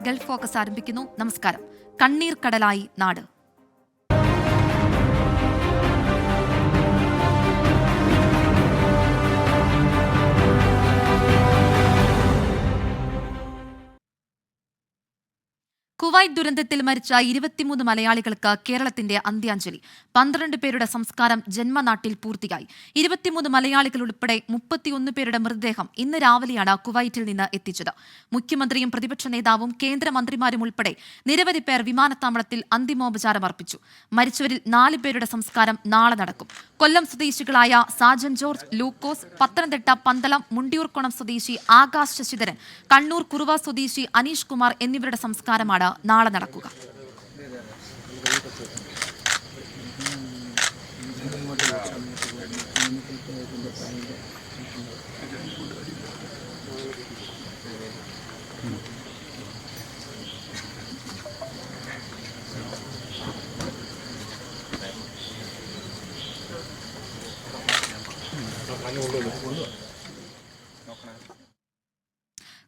Gulf focus ആരംഭിക്കുന്നു. നമസ്കാരം. കണ്ണീർ കടലായി നാട്. കുവൈറ്റ് ദുരന്തത്തിൽ മരിച്ച 23 മലയാളികൾക്ക് കേരളത്തിന്റെ അന്ത്യാഞ്ജലി. 12 പേരുടെ സംസ്കാരം ജന്മനാട്ടിൽ പൂർത്തിയായി. 23 മലയാളികൾ ഉൾപ്പെടെ 31 പേരുടെ മൃതദേഹം ഇന്ന് രാവിലെയാണ് കുവൈറ്റിൽ നിന്ന് എത്തിച്ചത്. മുഖ്യമന്ത്രിയും പ്രതിപക്ഷ നേതാവും കേന്ദ്രമന്ത്രിമാരും ഉൾപ്പെടെ നിരവധി പേർ വിമാനത്താവളത്തിൽ അന്തിമോപചാരം അർപ്പിച്ചു. മരിച്ചവരിൽ 4 പേരുടെ സംസ്കാരം നാളെ നടക്കും. കൊല്ലം സ്വദേശികളായ സാജൻ ജോർജ്, ലൂക്കോസ്, പത്തനംതിട്ട പന്തളം മുണ്ടിയൂർക്കോണം സ്വദേശി ആകാശ് ശശിധരൻ, കണ്ണൂർ കുറുവ സ്വദേശി അനീഷ് കുമാർ എന്നിവരുടെ സംസ്കാരമാണ് നാളെ നടക്കുക.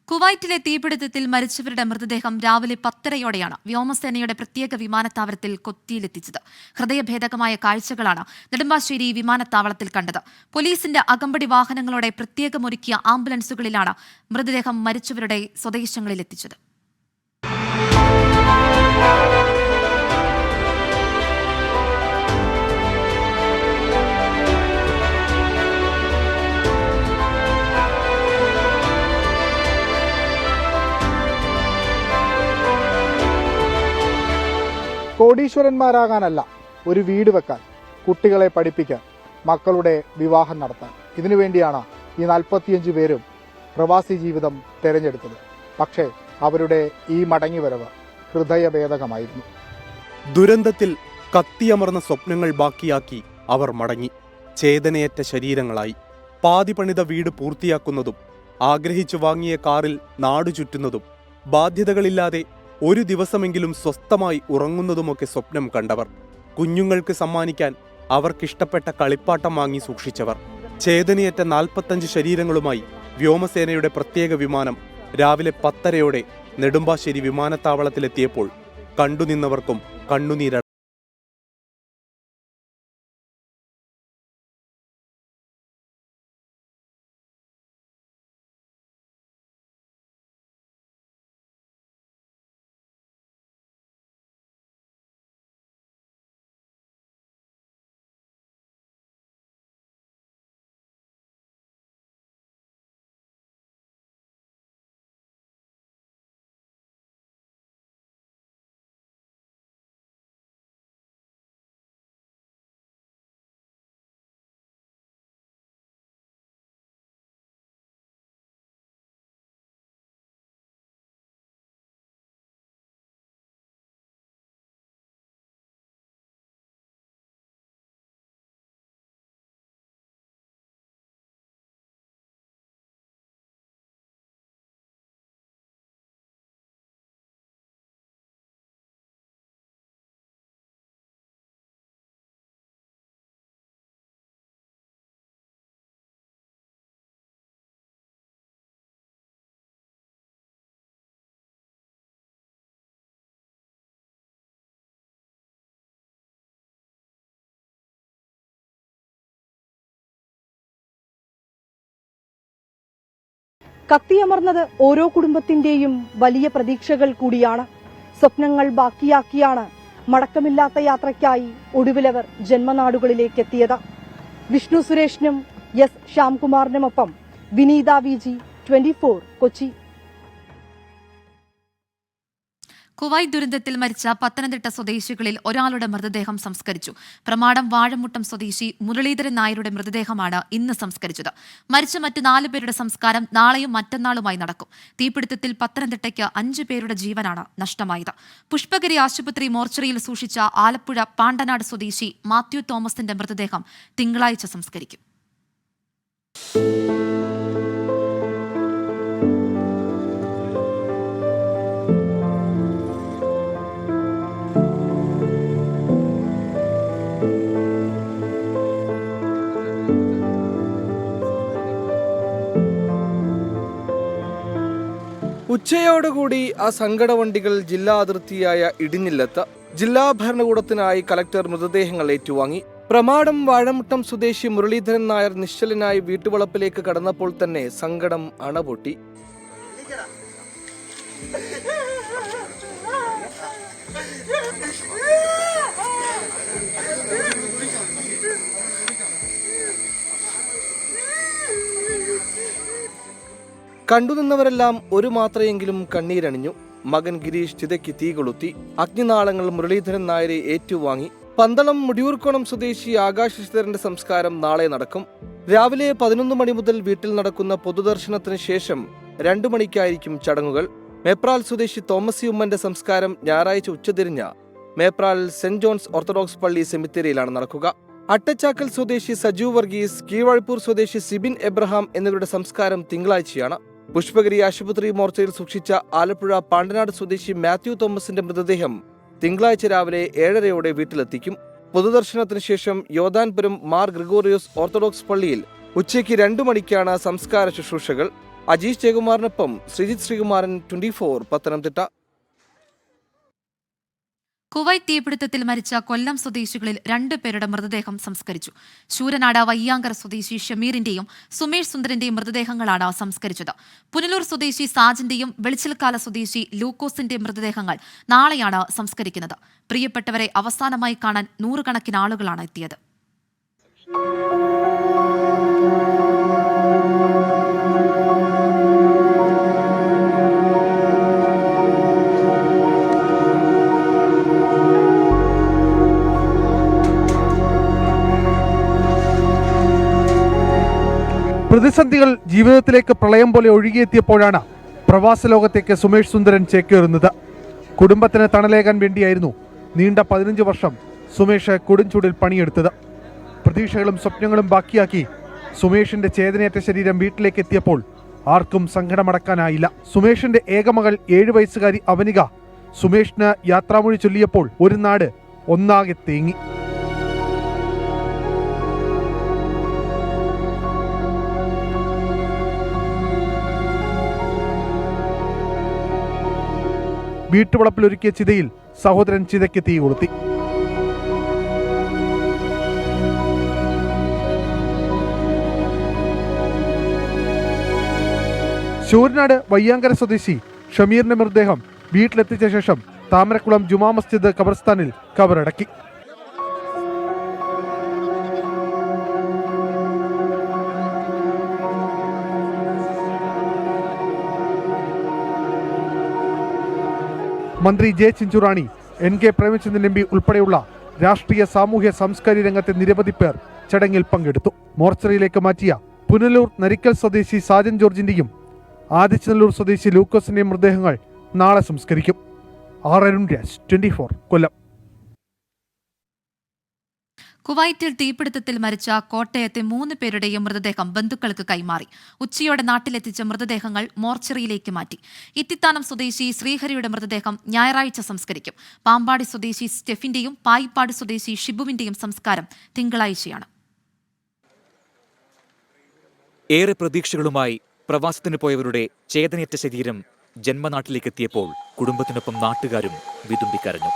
കുവൈറ്റിലെ തീപിടുത്തത്തിൽ മരിച്ചവരുടെ മൃതദേഹം രാവിലെ 10:30 വ്യോമസേനയുടെ പ്രത്യേക വിമാനത്താവളത്തിൽ കൊച്ചിയിലെത്തിച്ചത്. ഹൃദയഭേദകമായ കാഴ്ചകളാണ് നെടുമ്പാശ്ശേരി വിമാനത്താവളത്തിൽ കണ്ടത്. പോലീസിന്റെ അകമ്പടി വാഹനങ്ങളോടെ പ്രത്യേകമൊരുക്കിയ ആംബുലൻസുകളിലാണ് മൃതദേഹം മരിച്ചവരുടെ സ്വദേശങ്ങളിലെത്തിച്ചത്. കോടീശ്വരന്മാരാകാനല്ല, ഒരു വീട് വെക്കാൻ, കുട്ടികളെ പഠിപ്പിക്കാൻ, മക്കളുടെ വിവാഹം നടത്താൻ. ഇതിനുവേണ്ടിയാണ് ഈ 45 പേരും പ്രവാസി ജീവിതം തിരഞ്ഞെടുത്തത്. പക്ഷേ അവരുടെ ഈ മടങ്ങിവരവ് ഹൃദയഭേദകമായിരുന്നു. ദുരന്തത്തിൽ കത്തിയമർന്ന സ്വപ്നങ്ങൾ ബാക്കിയാക്കി അവർ മടങ്ങി. ചേതനയേറ്റ ശരീരങ്ങളായി. പാതി പണിത വീട് പൂർത്തിയാക്കുന്നതും ആഗ്രഹിച്ചു വാങ്ങിയ കാറിൽ നാടു ചുറ്റുന്നതും ബാധ്യതകളില്ലാതെ ഒരു ദിവസമെങ്കിലും സ്വസ്ഥമായി ഉറങ്ങുന്നതുമൊക്കെ സ്വപ്നം കണ്ടവർ. കുഞ്ഞുങ്ങൾക്ക് സമ്മാനിക്കാൻ അവർക്കിഷ്ടപ്പെട്ട കളിപ്പാട്ടം വാങ്ങി സൂക്ഷിച്ചവർ. ചേതനയേറ്റ 45 ശരീരങ്ങളുമായി വ്യോമസേനയുടെ പ്രത്യേക വിമാനം രാവിലെ 10:30 നെടുമ്പാശ്ശേരി വിമാനത്താവളത്തിലെത്തിയപ്പോൾ കണ്ടുനിന്നവർക്കും കണ്ണുനീര. കത്തിയമർന്നത് ഓരോ കുടുംബത്തിന്റെയും വലിയ പ്രതീക്ഷകൾ കൂടിയാണ്. സ്വപ്നങ്ങൾ ബാക്കിയാക്കിയാണ് മടക്കമില്ലാത്ത യാത്രയ്ക്കായി ഒടുവിലവർ ജന്മനാടുകളിലേക്ക് എത്തിയത്. വിഷ്ണു സുരേഷിനും എസ് ശ്യാംകുമാറിനുമൊപ്പം വിനീത വിജി, 24 കൊച്ചി. കുവൈറ്റ് ദുരന്തത്തിൽ മരിച്ച പത്തനംതിട്ട സ്വദേശികളിൽ ഒരാളുടെ മൃതദേഹം സംസ്കരിച്ചു. പ്രമാടം വാഴമുട്ടം സ്വദേശി മുരളീധരൻ നായരുടെ മൃതദേഹമാണ് ഇന്ന് സംസ്കരിച്ചത്. മരിച്ച മറ്റ് 4 പേരുടെ സംസ്കാരം നാളെയും മറ്റന്നാളുമായി നടക്കും. തീപിടുത്തത്തിൽ പത്തനംതിട്ടയ്ക്ക് 5 പേരുടെ ജീവനാണ് നഷ്ടമായത്. പുഷ്പഗിരി ആശുപത്രി മോർച്ചറിയിൽ സൂക്ഷിച്ച ആലപ്പുഴ പാണ്ടനാട് സ്വദേശി മാത്യു തോമസിന്റെ മൃതദേഹം തിങ്കളാഴ്ച സംസ്കരിക്കും. ഉച്ചയോടുകൂടി ആ സങ്കടവണ്ടികൾ ജില്ലാ അതിർത്തിയായ ഇടിഞ്ഞില്ലത്ത് ജില്ലാ ഭരണകൂടത്തിനായി കലക്ടർ മൃതദേഹങ്ങൾ ഏറ്റുവാങ്ങി. പ്രമാടം വാഴമുട്ടം സ്വദേശി മുരളീധരൻ നായർ നിശ്ചലനായി വീട്ടുവളപ്പിലേക്ക് കടന്നപ്പോൾ തന്നെ സങ്കടം അണപൊട്ടി. കണ്ടുനിന്നവരെല്ലാം ഒരു മാത്രയെങ്കിലും കണ്ണീരണിഞ്ഞു. മകൻ ഗിരീഷ് ചിതയ്ക്ക് തീ കൊളുത്തി. അഗ്നിനാളങ്ങൾ മുരളീധരൻ നായരെ ഏറ്റുവാങ്ങി. പന്തളം മുടിയൂർക്കോണം സ്വദേശി ആകാശ് ശശിധരന്റെ സംസ്കാരം നാളെ നടക്കും. രാവിലെ 11 മണി മുതൽ വീട്ടിൽ നടക്കുന്ന പൊതുദർശനത്തിന് ശേഷം 2 മണിക്കായിരിക്കും ചടങ്ങുകൾ. മേപ്രാൽ സ്വദേശി തോമസ് ഉമ്മന്റെ സംസ്കാരം ഞായറാഴ്ച ഉച്ചതിരിഞ്ഞ മേപ്രാൽ സെന്റ് ജോൺസ് ഓർത്തഡോക്സ് പള്ളി സെമിത്തേരിയിലാണ് നടക്കുക. അട്ടച്ചാക്കൽ സ്വദേശി സജു വർഗീസ്, കീഴ്വാഴ്പൂർ സ്വദേശി സിബിൻ എബ്രഹാം എന്നിവരുടെ സംസ്കാരം തിങ്കളാഴ്ചയാണ്. പുഷ്പഗിരി ആശുപത്രി മോർച്ചയിൽ സൂക്ഷിച്ച ആലപ്പുഴ പാണ്ടനാട് സ്വദേശി മാത്യു തോമസിന്റെ മൃതദേഹം തിങ്കളാഴ്ച രാവിലെ 7:30 വീട്ടിലെത്തിക്കും. പൊതുദർശനത്തിന് ശേഷം യോദാൻപുരം മാർ ഗ്രിഗോറിയോസ് ഓർത്തഡോക്സ് പള്ളിയിൽ ഉച്ചയ്ക്ക് 2 മണിക്കാണ് സംസ്കാര ശുശ്രൂഷകൾ. അജീഷ് ജയകുമാറിനൊപ്പം ശ്രീജിത്ത് ശ്രീകുമാരൻ, 24 പത്തനംതിട്ട. കുവൈറ്റ് തീപിടുത്തത്തിൽ മരിച്ച കൊല്ലം സ്വദേശികളിൽ 2 പേരുടെ മൃതദേഹം സംസ്കരിച്ചു. ശൂരനാട് വയ്യാങ്കര സ്വദേശി ഷമീറിന്റെയും സുമേഷ് സുന്ദരന്റെയും മൃതദേഹങ്ങളാണ് സംസ്കരിച്ചത്. പുനലൂർ സ്വദേശി സാജന്റെയും വെളിച്ചിൽക്കാല സ്വദേശി ലൂക്കോസിന്റെ മൃതദേഹങ്ങൾ നാളെയാണ് സംസ്കരിക്കുന്നത്. പ്രിയപ്പെട്ടവരെ അവസാനമായി കാണാൻ 100 കണക്കിന് ആളുകളാണ് എത്തിയത്. പ്രതിസന്ധികൾ ജീവിതത്തിലേക്ക് പ്രളയം പോലെ ഒഴുകിയെത്തിയപ്പോഴാണ് പ്രവാസ ലോകത്തേക്ക് സുമേഷ് സുന്ദരൻ ചേക്കേറുന്നത്. കുടുംബത്തിന് തണലേകാൻ വേണ്ടിയായിരുന്നു നീണ്ട 15 വർഷം സുമേഷ് കൊടുംചൂടിൽ പണിയെടുത്തത്. പ്രതീക്ഷകളും സ്വപ്നങ്ങളും ബാക്കിയാക്കി സുമേഷിന്റെ ചേതനയേറ്റ ശരീരം വീട്ടിലേക്ക് എത്തിയപ്പോൾ ആർക്കും സങ്കടമടക്കാനായില്ല. സുമേഷിന്റെ ഏകമകൾ 7 വയസ്സുകാരി അവനിക സുമേഷിന് യാത്രാമൊഴി ചൊല്ലിയപ്പോൾ ഒരു നാട് ഒന്നാകെ തേങ്ങി. വീട്ടുവളപ്പിലൊരുക്കിയ ചിതയിൽ സഹോദരൻ ചിതയ്ക്ക് തീ കൊളുത്തി. ശൂരനാട് വയ്യാങ്കര സ്വദേശി ഷമീറിന്റെ മൃതദേഹം വീട്ടിലെത്തിച്ച ശേഷം താമരക്കുളം ജുമാ മസ്ജിദ് ഖബർസ്ഥാനിൽ കബറടക്കി. മന്ത്രി J Chinchu Rani, NK Premachandran MP ഉൾപ്പെടെയുള്ള രാഷ്ട്രീയ സാമൂഹ്യ സാംസ്കാരിക രംഗത്തെ നിരവധി പേർ ചടങ്ങിൽ പങ്കെടുത്തു. മോർച്ചറിയിലേക്ക് മാറ്റിയ പുനലൂർ നരിക്കൽ സ്വദേശി സാജൻ ജോർജിന്റെയും ആദിച്ചനല്ലൂർ സ്വദേശി ലൂക്കോസിന്റെയും മൃതദേഹങ്ങൾ നാളെ സംസ്കരിക്കും. അരുൺ രാജ്, 24 കൊല്ലം. കുവൈറ്റിൽ തീപിടുത്തത്തിൽ മരിച്ച കോട്ടയത്തെ 3 പേരുടെയും മൃതദേഹം ബന്ധുക്കൾക്ക് കൈമാറി. ഉച്ചയോടെ നാട്ടിലെത്തിച്ച മൃതദേഹങ്ങൾ മോർച്ചറിയിലേക്ക് മാറ്റി. ഇത്തിത്താനം സ്വദേശി ശ്രീഹരിയുടെ മൃതദേഹം ഞായറാഴ്ച സംസ്കരിക്കും. പാമ്പാടി സ്വദേശി സ്റ്റെഫിന്റെയും പായിപ്പാട് സ്വദേശി ഷിബുവിന്റെയും സംസ്കാരം തിങ്കളാഴ്ചയാണ്. ഏറെ പ്രതീക്ഷകളുമായി പ്രവാസത്തിന് പോയവരുടെ ചേതനയേറ്റ ശരീരം ജന്മനാട്ടിലേക്കെത്തിയപ്പോൾ കുടുംബത്തിനൊപ്പം നാട്ടുകാരും വിതുമ്പിക്കരഞ്ഞു.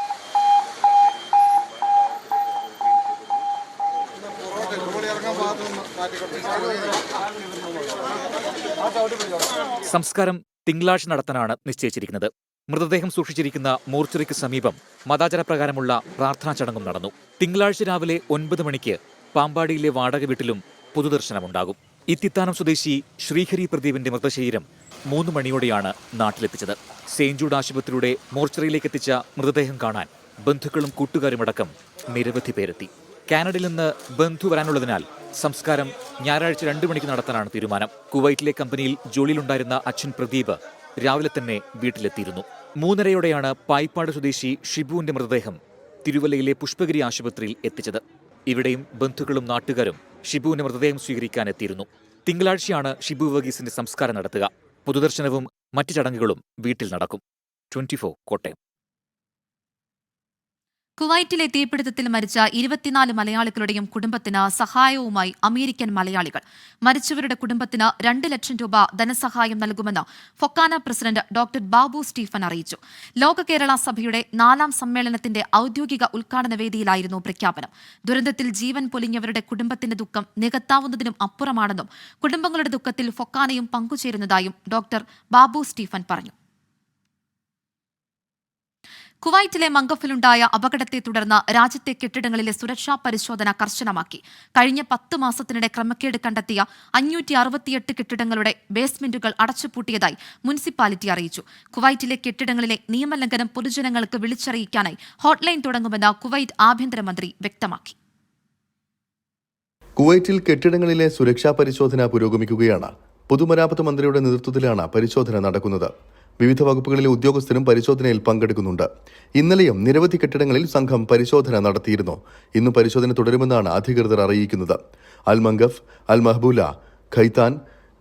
സംസ്കാരം തിങ്കളാഴ്ച നടത്താനാണ് നിശ്ചയിച്ചിരിക്കുന്നത്. മൃതദേഹം സൂക്ഷിച്ചിരിക്കുന്ന മോർച്ചറിക്ക് സമീപം മതാചാരപ്രകാരമുള്ള പ്രാർത്ഥനാ ചടങ്ങും നടന്നു. തിങ്കളാഴ്ച രാവിലെ 9 മണിക്ക് പാമ്പാടിയിലെ വാടക വീട്ടിലും പൊതുദർശനമുണ്ടാകും. ഇത്തിത്താനം സ്വദേശി ശ്രീഹരി പ്രദീപിന്റെ മൃതശരീരം 3 മണിയോടെയാണ് നാട്ടിലെത്തിച്ചത്. സെയിന്റ് ജൂഡ് ആശുപത്രിയുടെ മോർച്ചറിയിലേക്ക് എത്തിച്ച മൃതദേഹം കാണാൻ ബന്ധുക്കളും കൂട്ടുകാരുമടക്കം നിരവധി പേരെത്തി. കാനഡയിൽ നിന്ന് ബന്ധു വരാനുള്ളതിനാൽ സംസ്കാരം ഞായറാഴ്ച 2 മണിക്ക് നടത്താനാണ് തീരുമാനം. കുവൈറ്റിലെ കമ്പനിയിൽ ജോലിയിലുണ്ടായിരുന്ന അച്ഛൻ പ്രദീപ് രാവിലെ തന്നെ വീട്ടിലെത്തിയിരുന്നു. 3:30യോടെയാണ് പായിപ്പാട് സ്വദേശി ഷിബുവിന്റെ മൃതദേഹം തിരുവല്ലയിലെ പുഷ്പഗിരി ആശുപത്രിയിൽ എത്തിച്ചത്. ഇവിടെയും ബന്ധുക്കളും നാട്ടുകാരും ഷിബുവിന്റെ മൃതദേഹം സ്വീകരിക്കാൻ എത്തിയിരുന്നു. തിങ്കളാഴ്ചയാണ് ഷിബു വർഗീസിന്റെ സംസ്കാരം നടത്തുക. പൊതുദർശനവും മറ്റ് ചടങ്ങുകളും വീട്ടിൽ നടക്കും. 24 കോട്ടയം. കുവൈറ്റിലെ തീപിടുത്തത്തിൽ മരിച്ച 24 മലയാളികളുടെയും കുടുംബത്തിന് സഹായവുമായി അമേരിക്കൻ മലയാളികൾ. മരിച്ചവരുടെ കുടുംബത്തിന് 2 ലക്ഷം രൂപ ധനസഹായം നൽകുമെന്ന് FOKANA president doctor Babu Stephen അറിയിച്ചു. ലോക കേരള സഭയുടെ 4ാം സമ്മേളനത്തിന്റെ ഔദ്യോഗിക ഉദ്ഘാടന വേദിയിലായിരുന്നു പ്രഖ്യാപനം. ദുരന്തത്തിൽ ജീവൻ പൊലിഞ്ഞവരുടെ കുടുംബത്തിന്റെ ദുഃഖം നികത്താവുന്നതിനും അപ്പുറമാണെന്നും കുടുംബങ്ങളുടെ ദുഃഖത്തിൽ ഫൊക്കാനയും പങ്കുചേരുന്നതായും ഡോക്ടർ ബാബു സ്റ്റീഫൻ പറഞ്ഞു. കുവൈറ്റിലെ മംഗഫിലുണ്ടായ അപകടത്തെ തുടർന്ന് രാജ്യത്തെ കെട്ടിടങ്ങളിലെ സുരക്ഷാ പരിശോധന കർശനമാക്കി. കഴിഞ്ഞ 10 മാസത്തിനിടെ ക്രമക്കേട് കണ്ടെത്തിയ 568 കെട്ടിടങ്ങളുടെ ബേസ്മെന്റുകൾ അടച്ചുപൂട്ടിയതായി മുനിസിപ്പാലിറ്റി അറിയിച്ചു. കുവൈറ്റിലെ കെട്ടിടങ്ങളിലെ നിയമലംഘനം പൊതുജനങ്ങൾക്ക് വിളിച്ചറിയിക്കാനായി ഹോട്ട്ലൈൻ തുടങ്ങുമെന്ന് കുവൈറ്റ് ആഭ്യന്തരമന്ത്രി വ്യക്തമാക്കി. കുവൈറ്റിൽ കെട്ടിടങ്ങളിലെ സുരക്ഷാ പരിശോധന പുരോഗമിക്കുകയാണ്. പൊതുമരാമത്ത് മന്ത്രിയുടെ നേതൃത്വത്തിലാണ് പരിശോധന നടക്കുന്നത്. വിവിധ വകുപ്പുകളിലെ ഉദ്യോഗസ്ഥരും പരിശോധനയിൽ പങ്കെടുക്കുന്നുണ്ട്. ഇന്നലെയും നിരവധി കെട്ടിടങ്ങളിൽ സംഘം പരിശോധന നടത്തിയിരുന്നു. ഇന്നും പരിശോധന തുടരുമെന്നാണ് അധികൃതർ അറിയിക്കുന്നത്. അൽ മംഗഫ്, അൽ മഹബൂല, ഖൈത്താൻ,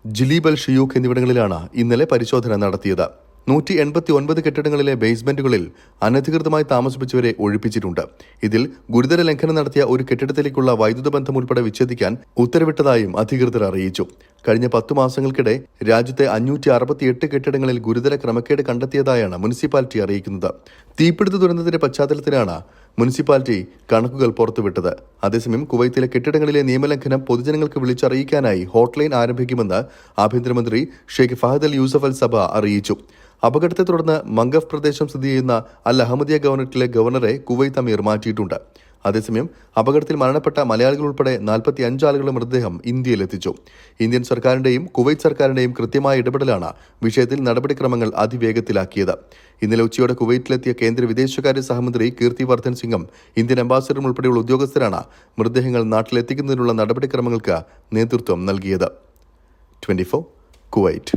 ജിലീബ് അൽ ഷിയൂഖ് എന്നിവിടങ്ങളിലാണ് ഇന്നലെ പരിശോധന നടത്തിയത്. 189 കെട്ടിടങ്ങളിലെ ബേസ്മെന്റുകളിൽ അനധികൃതമായി താമസിപ്പിച്ചവരെ ഒഴിപ്പിച്ചിട്ടുണ്ട്. ഇതിൽ ഗുരുതര ലംഘനം നടത്തിയ ഒരു കെട്ടിടത്തിലേക്കുള്ള വൈദ്യുത ബന്ധം ഉൾപ്പെടെ വിച്ഛേദിക്കാൻ ഉത്തരവിട്ടതായും അധികൃതർ അറിയിച്ചു. കഴിഞ്ഞ 10 മാസങ്ങൾക്കിടെ രാജ്യത്തെ 568 കെട്ടിടങ്ങളിൽ ഗുരുതര ക്രമക്കേട് കണ്ടെത്തിയതായാണ് മുനിസിപ്പാലിറ്റി അറിയിക്കുന്നത്. തീപിടുത്ത ദുരന്തത്തിന്റെ പശ്ചാത്തലത്തിലാണ് മുനിസിപ്പാലിറ്റി കണക്കുകൾ പുറത്തുവിട്ടത്. അതേസമയം കുവൈത്തിലെ കെട്ടിടങ്ങളിലെ നിയമലംഘനം പൊതുജനങ്ങൾക്ക് വിളിച്ചറിയിക്കാനായി ഹോട്ട്ലൈൻ ആരംഭിക്കുമെന്ന് ആഭ്യന്തരമന്ത്രി ഷെയ്ഖ് ഫഹദ് അൽ യൂസഫ് അൽ സബ അറിയിച്ചു. അപകടത്തെ തുടർന്ന് മംഗഫ് പ്രദേശം സ്ഥിതി ചെയ്യുന്ന അൽ അഹമ്മദിയ ഗവർണറേറ്റിലെ ഗവർണറെ കുവൈത്ത് അമീർ മാറ്റിയിട്ടുണ്ട്. അതേസമയം അപകടത്തിൽ മരണപ്പെട്ട മലയാളികൾ ഉൾപ്പെടെ 45 ആളുകളുടെ മൃതദേഹം ഇന്ത്യയിലെത്തിച്ചു. ഇന്ത്യൻ സർക്കാരിന്റെയും കുവൈത്ത് സർക്കാരിന്റെയും കൃത്യമായ ഇടപെടലാണ് വിഷയത്തിൽ നടപടിക്രമങ്ങൾ അതിവേഗത്തിലാക്കിയത്. ഇന്നലെ ഉച്ചയോടെ കുവൈറ്റിലെത്തിയ കേന്ദ്ര വിദേശകാര്യ സഹമന്ത്രി കീർത്തി വർദ്ധൻ സിംഗും ഇന്ത്യൻ അംബാസിഡറും ഉൾപ്പെടെയുള്ള ഉദ്യോഗസ്ഥരാണ് മൃതദേഹങ്ങൾ നാട്ടിലെത്തിക്കുന്നതിനുള്ള നടപടിക്രമങ്ങൾക്ക് നേതൃത്വം നൽകിയത്. 24 കുവൈറ്റ്.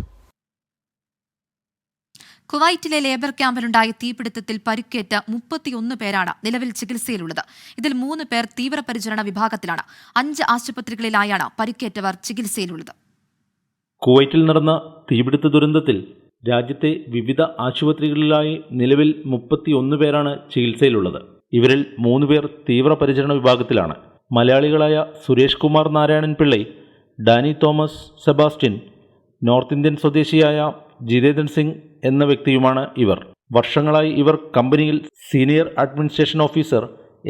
കുവൈറ്റിലെ ലേബർ ക്യാമ്പിലുണ്ടായ തീപിടുത്തത്തിൽ പരിക്കേറ്റ 31 പേരാണ് നിലവിൽ ചികിത്സയിലുള്ളത്. ഇതിൽ 3 പേർ തീവ്രപരിചരണ വിഭാഗത്തിലാണ്. 5 ആശുപത്രികളിലായാണ് പരിക്കേറ്റവർ ചികിത്സയിലുള്ളത്. കുവൈറ്റിൽ നടന്ന തീപിടുത്ത ദുരന്തത്തിൽ രാജ്യത്തെ വിവിധ ആശുപത്രികളിലായി നിലവിൽ 31 പേരാണ് ചികിത്സയിലുള്ളത്. ഇവരിൽ 3 പേർ തീവ്രപരിചരണ വിഭാഗത്തിലാണ്. മലയാളികളായ Suresh Kumar Narayanan Pillai, Danny Thomas Sebastian, north Indian സ്വദേശിയായ ജിതേന്ദ്രൻ സിംഗ് എന്ന വ്യക്തിയുമാണ് ഇവർ. വർഷങ്ങളായി ഇവർ കമ്പനിയിൽ senior administration officer,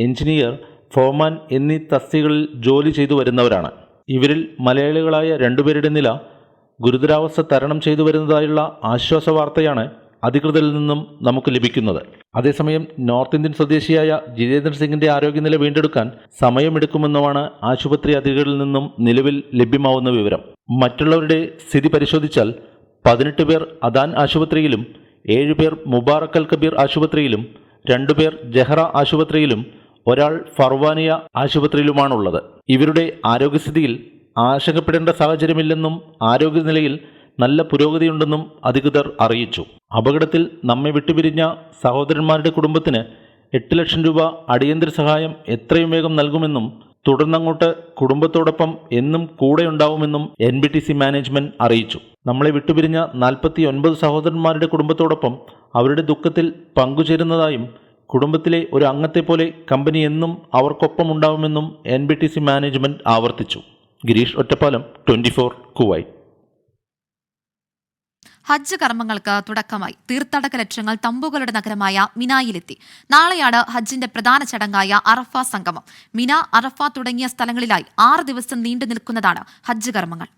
engineer, foreman എന്നീ തസ്തികകളിൽ ജോലി ചെയ്തു വരുന്നവരാണ്. ഇവരിൽ മലയാളികളായ 2 പേരുടെ നില ഗുരുതരാവസ്ഥ തരണം ചെയ്തു വരുന്നതായുള്ള ആശ്വാസ വാർത്തയാണ് അധികൃതരിൽ നിന്നും നമുക്ക് ലഭിക്കുന്നത്. അതേസമയം നോർത്ത് ഇന്ത്യൻ സ്വദേശിയായ ജിതേന്ദ്രൻ സിംഗിന്റെ ആരോഗ്യനില വീണ്ടെടുക്കാൻ സമയമെടുക്കുമെന്നുമാണ് ആശുപത്രി അധികൃതരിൽ നിന്നും നിലവിൽ ലഭ്യമാവുന്ന വിവരം. മറ്റുള്ളവരുടെ സ്ഥിതി പരിശോധിച്ചാൽ 18 പേർ അദാൻ ആശുപത്രിയിലും 7 പേർ മുബാറക് അൽ കബീർ ആശുപത്രിയിലും 2 പേർ ജഹ്റ ആശുപത്രിയിലും ഒരാൾ ഫർവാനിയ ആശുപത്രിയിലുമാണുള്ളത്. ഇവരുടെ ആരോഗ്യസ്ഥിതിയിൽ ആശങ്കപ്പെടേണ്ട സാഹചര്യമില്ലെന്നും ആരോഗ്യനിലയിൽ നല്ല പുരോഗതിയുണ്ടെന്നും അധികൃതർ അറിയിച്ചു. അപകടത്തിൽ നമ്മെ വിട്ടുപിരിഞ്ഞ സഹോദരന്മാരുടെ കുടുംബത്തിന് 8 ലക്ഷം രൂപ അടിയന്തര സഹായം എത്രയും വേഗം നൽകുമെന്നും തുടർന്നങ്ങോട്ട് കുടുംബത്തോടൊപ്പം എന്നും കൂടെയുണ്ടാവുമെന്നും NBTC മാനേജ്മെന്റ് അറിയിച്ചു. നമ്മളെ വിട്ടുപിരിഞ്ഞ 49 സഹോദരന്മാരുടെ കുടുംബത്തോടൊപ്പം അവരുടെ ദുഃഖത്തിൽ പങ്കുചേരുന്നതായും കുടുംബത്തിലെ ഒരു അംഗത്തെപ്പോലെ കമ്പനി എന്നും അവർക്കൊപ്പം ഉണ്ടാവുമെന്നും NBTC മാനേജ്മെന്റ് ആവർത്തിച്ചു. ഗിരീഷ് ഒറ്റപ്പാലം, 24 കുവൈറ്റ്. ഹജ്ജ് കർമ്മങ്ങൾക്ക് തുടക്കമായി. തീർത്ഥാടക ലക്ഷങ്ങൾ തമ്പുകളുടെ നഗരമായ മിനായിലെത്തി. നാളെയാണ് ഹജ്ജിന്റെ പ്രധാന ചടങ്ങായ അറഫ സംഗമം. മിന, അറഫ തുടങ്ങിയ സ്ഥലങ്ങളിലായി 6 ദിവസം നീണ്ടു നിൽക്കുന്നതാണ് ഹജ്ജ് കർമ്മങ്ങൾ.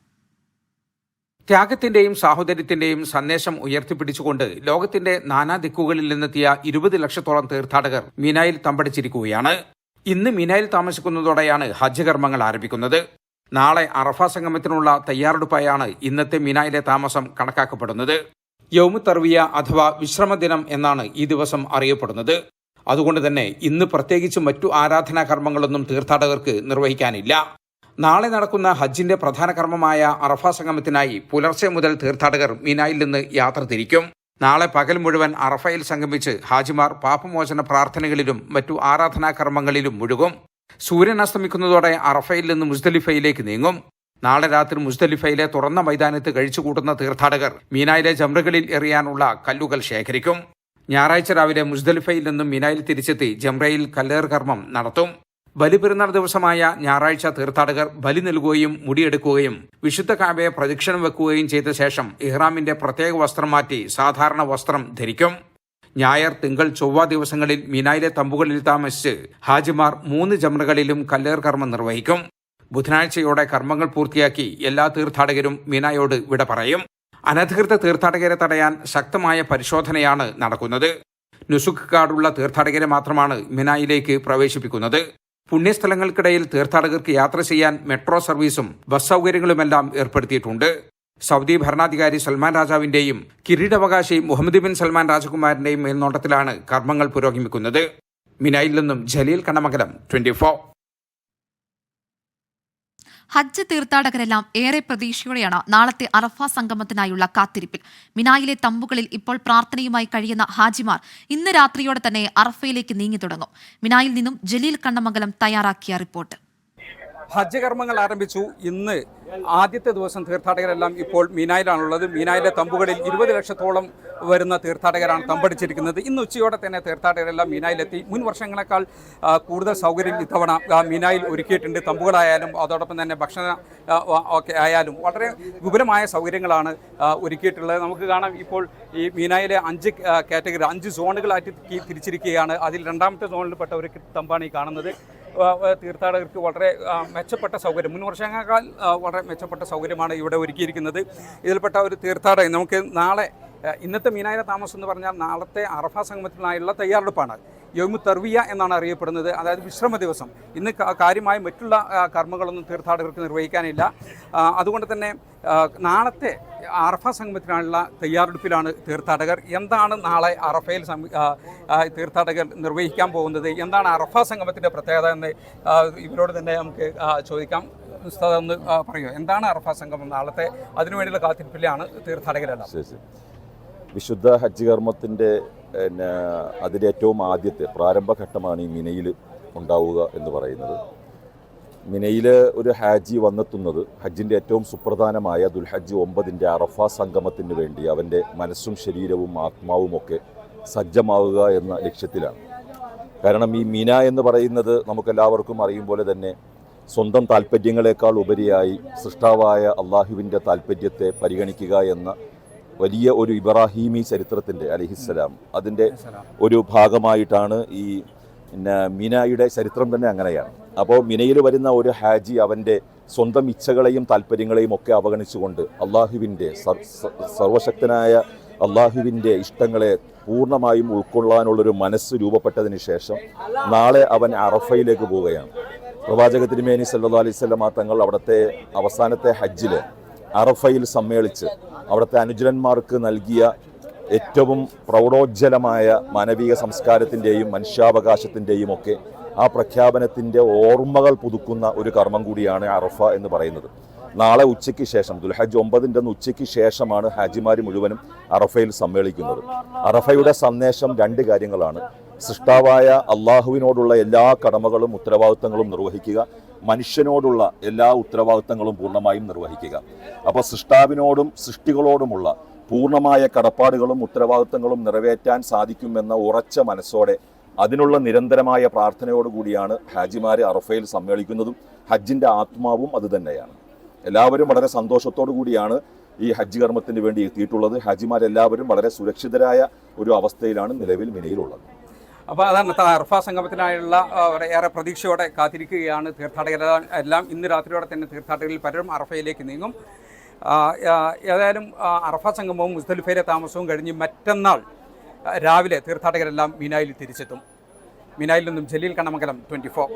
ത്യാഗത്തിന്റെയും സാഹോദര്യത്തിന്റെയും സന്ദേശം ഉയർത്തിപ്പിടിച്ചുകൊണ്ട് ലോകത്തിന്റെ നാനാദിക്കുകളിൽ നിന്നെത്തിയ 20 ലക്ഷത്തോളം തീർത്ഥാടകർ മിനായിൽ തമ്പടിച്ചിരിക്കുകയാണ്. ഇന്ന് മിനായിൽ താമസിക്കുന്നതോടെയാണ് ഹജ്ജ് കർമ്മങ്ങൾ ആരംഭിക്കുന്നത്. നാളെ അറഫ സംഗമത്തിനുള്ള തയ്യാറെടുപ്പായാണ് ഇന്നത്തെ മിനായിലെ താമസം കണക്കാക്കപ്പെടുന്നത്. യൗമു തർവിയ അഥവാ വിശ്രമദിനം എന്നാണ് ഈ ദിവസം അറിയപ്പെടുന്നത്. അതുകൊണ്ട് തന്നെ ഇന്ന് പ്രത്യേകിച്ച് മറ്റു ആരാധനാ കർമ്മങ്ങളൊന്നും തീർത്ഥാടകർക്ക് നിർവഹിക്കാനില്ല. നാളെ നടക്കുന്ന ഹജ്ജിന്റെ പ്രധാന കർമ്മമായ അറഫ സംഗമത്തിനായി പുലർച്ചെ മുതൽ തീർത്ഥാടകർ മിനായിൽ നിന്ന് യാത്ര തിരിക്കും. നാളെ പകൽ മുഴുവൻ അറഫയിൽ സംഗമിച്ച് ഹാജിമാർ പാപമോചന പ്രാർത്ഥനകളിലും മറ്റു ആരാധനാ കർമ്മങ്ങളിലും മുഴുകും. സൂര്യൻ അസ്തമിക്കുന്നതോടെ അറഫയിൽ നിന്ന് മുസ്ദലിഫയിലേക്ക് നീങ്ങും. നാളെ രാത്രി മുസ്ദലിഫയിലെ തുറന്ന മൈതാനത്ത് കഴിച്ചുകൂട്ടുന്ന തീർത്ഥാടകർ മീനായിലെ ജംറകളിൽ എറിയാനുള്ള കല്ലുകൾ ശേഖരിക്കും. ഞായറാഴ്ച രാവിലെ മുസ്ദലിഫയിൽ നിന്നും മിനായിൽ തിരിച്ചെത്തി ജംറയിൽ കല്ലേർ കർമ്മം നടത്തും. ബലിപെരുന്നാൾ ദിവസമായ ഞായറാഴ്ച തീർത്ഥാടകർ ബലി നൽകുകയും മുടിയെടുക്കുകയും വിശുദ്ധ കഅബയെ പ്രദക്ഷിണം വെക്കുകയും ചെയ്ത ശേഷം ഇഹ്റാമിന്റെ പ്രത്യേക വസ്ത്രം മാറ്റി സാധാരണ വസ്ത്രം ധരിക്കും. ഞായർ, തിങ്കൾ, ചൊവ്വ ദിവസങ്ങളിൽ മിനായിലെ തമ്പുകളിൽ താമസിച്ച് ഹാജിമാർ 3 ജംറകളിലും കല്ലേർ കർമ്മം നിർവഹിക്കും. ബുധനാഴ്ചയോടെ കർമ്മങ്ങൾ പൂർത്തിയാക്കി എല്ലാ തീർത്ഥാടകരും മിനായോട് വിട പറയും. അനധികൃത തീർത്ഥാടകരെ തടയാൻ ശക്തമായ പരിശോധനയാണ് നടക്കുന്നത്. നുസുക്ക് കാർഡുള്ള തീർത്ഥാടകരെ മാത്രമാണ് മിനായിലേക്ക് പ്രവേശിപ്പിക്കുന്നത്. പുണ്യസ്ഥലങ്ങൾക്കിടയിൽ തീർത്ഥാടകർക്ക് യാത്ര ചെയ്യാൻ മെട്രോ സർവീസും ബസ് സൗകര്യങ്ങളുമെല്ലാം ഏർപ്പെടുത്തിയിട്ടുണ്ട്. സൗദി ഭരണാധികാരി സൽമാൻ രാജാവിന്റെയും കിരീടാവകാശി മുഹമ്മദ് ബിൻ സൽമാൻ രാജകുമാരന്റെയും മേൽനോട്ടത്തിലാണ് കർമ്മങ്ങൾ പുരോഗമിക്കുന്നത്. മിനായിൽ നിന്നും ജലീൽ കണ്ണമംഗലം, 24. ഹജ്ജ് തീർത്ഥാടകരെല്ലാം ഏറെ പ്രതീക്ഷയോടെയാണ് നാളത്തെ അറഫ സംഗമത്തിനായുള്ള കാത്തിരിപ്പിൽ. മിനായിലെ തമ്പുകളിൽ ഇപ്പോൾ പ്രാർത്ഥനയുമായി കഴിയുന്ന ഹാജിമാർ ഇന്ന് രാത്രിയോടെ തന്നെ അറഫയിലേക്ക് നീങ്ങി തുടങ്ങും. മിനായിൽ നിന്നും ജലീൽ കണ്ണമംഗലം തയ്യാറാക്കിയ റിപ്പോർട്ട്. ഹജ്ജ് കർമ്മങ്ങൾ ആരംഭിച്ചു. ഇന്ന് ആദ്യത്തെ ദിവസം തീർത്ഥാടകരെല്ലാം ഇപ്പോൾ മീനായിലാണുള്ളത്. മീനായിലെ തമ്പുകളിൽ 20 ലക്ഷത്തോളം വരുന്ന തീർത്ഥാടകരാണ് തമ്പടിച്ചിരിക്കുന്നത്. ഇന്ന് ഉച്ചയോടെ തന്നെ തീർത്ഥാടകരെല്ലാം മീനായിലെത്തി. മുൻ വർഷങ്ങളെക്കാൾ കൂടുതൽ സൗകര്യം ഇത്തവണ മീനായിൽ ഒരുക്കിയിട്ടുണ്ട്. തമ്പുകളായാലും അതോടൊപ്പം തന്നെ ഭക്ഷണ ഒക്കെ ആയാലും വളരെ വിപുലമായ സൗകര്യങ്ങളാണ് ഒരുക്കിയിട്ടുള്ളത്. നമുക്ക് കാണാം, ഇപ്പോൾ ഈ മീനായിലെ 5 കാറ്റഗറി 5 സോണുകളായിട്ട് തിരിച്ചിരിക്കുകയാണ്. അതിൽ രണ്ടാമത്തെ സോണിൽപ്പെട്ട ഒരു തമ്പാണ് ഈ കാണുന്നത്. തീർത്ഥാടകർക്ക് വളരെ മെച്ചപ്പെട്ട സൗകര്യം, മുൻ വർഷങ്ങളെക്കാൾ വളരെ മെച്ചപ്പെട്ട സൗകര്യമാണ് ഇവിടെ ഒരുക്കിയിരിക്കുന്നത്. ഇതിൽപ്പെട്ട ഒരു തീർത്ഥാടകൻ നമുക്ക് നാളെ, ഇന്നത്തെ മീനായിലെ താമസം എന്ന് പറഞ്ഞാൽ നാളത്തെ അറഫ സംഗമത്തിനായുള്ള തയ്യാറെടുപ്പാണ്. യൗമു തർവിയ എന്നാണ് അറിയപ്പെടുന്നത്, അതായത് വിശ്രമ ദിവസം. ഇന്ന് കാര്യമായ മറ്റുള്ള കർമ്മങ്ങളൊന്നും തീർത്ഥാടകർക്ക് നിർവഹിക്കാനില്ല. അതുകൊണ്ട് തന്നെ നാളത്തെ അറഫ സംഗമത്തിനായുള്ള തയ്യാറെടുപ്പിലാണ് തീർത്ഥാടകർ. എന്താണ് നാളെ അറഫയിൽ തീർത്ഥാടകർ നിർവഹിക്കാൻ പോകുന്നത്, എന്താണ് അറഫ സംഗമത്തിൻ്റെ പ്രത്യേകത എന്ന് ഇവരോട് തന്നെ നമുക്ക് ചോദിക്കാം. ഉസ്താദ് ഒന്ന് പറയുമോ, എന്താണ് അറഫ സംഗമം നാളത്തെ? അതിനുവേണ്ടിയുള്ള കാത്തിരിപ്പിലാണ് തീർത്ഥാടകരെല്ലാം. വിശുദ്ധ ഹജ്ജ് കർമ്മത്തിൻ്റെ അതിൻ്റെ ഏറ്റവും ആദ്യത്തെ പ്രാരംഭഘട്ടമാണ് ഈ മിനയിൽ ഉണ്ടാവുക എന്ന് പറയുന്നത്. മിനയിൽ ഒരു ഹാജി വന്നെത്തുന്നത് ഹജ്ജിൻ്റെ ഏറ്റവും സുപ്രധാനമായ ദുൽഹജ്ജ് 9 അറഫ സംഗമത്തിന് വേണ്ടി അവൻ്റെ മനസ്സും ശരീരവും ആത്മാവുമൊക്കെ സജ്ജമാവുക എന്ന ലക്ഷ്യത്തിലാണ്. കാരണം ഈ മിന എന്ന് പറയുന്നത് നമുക്കെല്ലാവർക്കും അറിയും പോലെ തന്നെ സ്വന്തം താല്പര്യങ്ങളെക്കാൾ ഉപരിയായി സൃഷ്ടാവായ അള്ളാഹുവിൻ്റെ താല്പര്യത്തെ പരിഗണിക്കുക എന്ന വലിയ ഒരു ഇബ്രാഹീമി ചരിത്രത്തിൻ്റെ അലൈഹിസ്സലാം അതിൻ്റെ ഒരു ഭാഗമായിട്ടാണ് ഈ മിനായുടെ ചരിത്രം തന്നെ അങ്ങനെയാണ്. അപ്പോൾ മിനയിൽ വരുന്ന ഒരു ഹാജി അവൻ്റെ സ്വന്തം ഇച്ഛകളെയും താല്പര്യങ്ങളെയും ഒക്കെ അവഗണിച്ചുകൊണ്ട് അള്ളാഹുവിൻ്റെ സർവശക്തനായ അള്ളാഹുവിൻ്റെ ഇഷ്ടങ്ങളെ പൂർണ്ണമായും ഉൾക്കൊള്ളാനുള്ളൊരു മനസ്സ് രൂപപ്പെട്ടതിന് ശേഷം നാളെ അവൻ അറഫയിലേക്ക് പോവുകയാണ്. പ്രവാചക തിരുമേനി സല്ലല്ലാഹു അലൈഹി വസല്ലം തങ്ങൾ അവിടുത്തെ അവസാനത്തെ ഹജ്ജിൽ അറഫയിൽ സമ്മേളിച്ച് അവിടുത്തെ അനുചരന്മാർക്ക് നൽകിയ ഏറ്റവും പ്രൗഢോജ്വലമായ മാനവിക സംസ്കാരത്തിൻ്റെയും മനുഷ്യാവകാശത്തിൻ്റെയും ഒക്കെ ആ പ്രഖ്യാപനത്തിൻ്റെ ഓർമ്മകൾ പുതുക്കുന്ന ഒരു കർമ്മം കൂടിയാണ് അറഫ എന്ന് പറയുന്നത്. നാളെ ഉച്ചയ്ക്ക് ശേഷം ദുൽഹജ്ജ് 9 ഉച്ചയ്ക്ക് ശേഷമാണ് ഹാജിമാർ മുഴുവനും അറഫയിൽ സമ്മേളിക്കുന്നത്. അറഫയുടെ സന്ദേശം 2 കാര്യങ്ങളാണ്. സൃഷ്ടാവായ അള്ളാഹുവിനോടുള്ള എല്ലാ കടമകളും ഉത്തരവാദിത്തങ്ങളും നിർവഹിക്കുക, മനുഷ്യനോടുള്ള എല്ലാ ഉത്തരവാദിത്തങ്ങളും പൂർണ്ണമായും നിർവഹിക്കുക. അപ്പോൾ സൃഷ്ടാവിനോടും സൃഷ്ടികളോടുമുള്ള പൂർണ്ണമായ കടപ്പാടുകളും ഉത്തരവാദിത്തങ്ങളും നിറവേറ്റാൻ സാധിക്കുമെന്ന ഉറച്ച മനസ്സോടെ അതിനുള്ള നിരന്തരമായ പ്രാർത്ഥനയോടുകൂടിയാണ് ഹാജിമാർ അറഫയിൽ സമ്മേളിക്കുന്നതും ഹജ്ജിൻ്റെ ആത്മാവും അതുതന്നെയാണ്. എല്ലാവരും വളരെ സന്തോഷത്തോടു കൂടിയാണ് ഈ ഹജ്ജ് കർമ്മത്തിന് വേണ്ടി എത്തിയിട്ടുള്ളത്. ഹാജിമാരെല്ലാവരും വളരെ സുരക്ഷിതരായ ഒരു അവസ്ഥയിലാണ് നിലവിൽ മിനയിലുള്ളത്. അപ്പോൾ അതാണ് അറഫ സംഗമത്തിനായുള്ള ഏറെ പ്രതീക്ഷയോടെ കാത്തിരിക്കുകയാണ് തീർത്ഥാടകരെല്ലാം. ഇന്ന് രാത്രിയോടെ തന്നെ തീർത്ഥാടകരിൽ പലരും അറഫയിലേക്ക് നീങ്ങും. ഏതായാലും അറഫ സംഗമവും മുസ്ദലിഫയിലെ താമസവും കഴിഞ്ഞ് മറ്റന്നാൾ രാവിലെ തീർത്ഥാടകരെല്ലാം മീനായിൽ തിരിച്ചെത്തും. മീനായിൽ നിന്നും ജലീൽ കണ്ണമംഗലം, 24.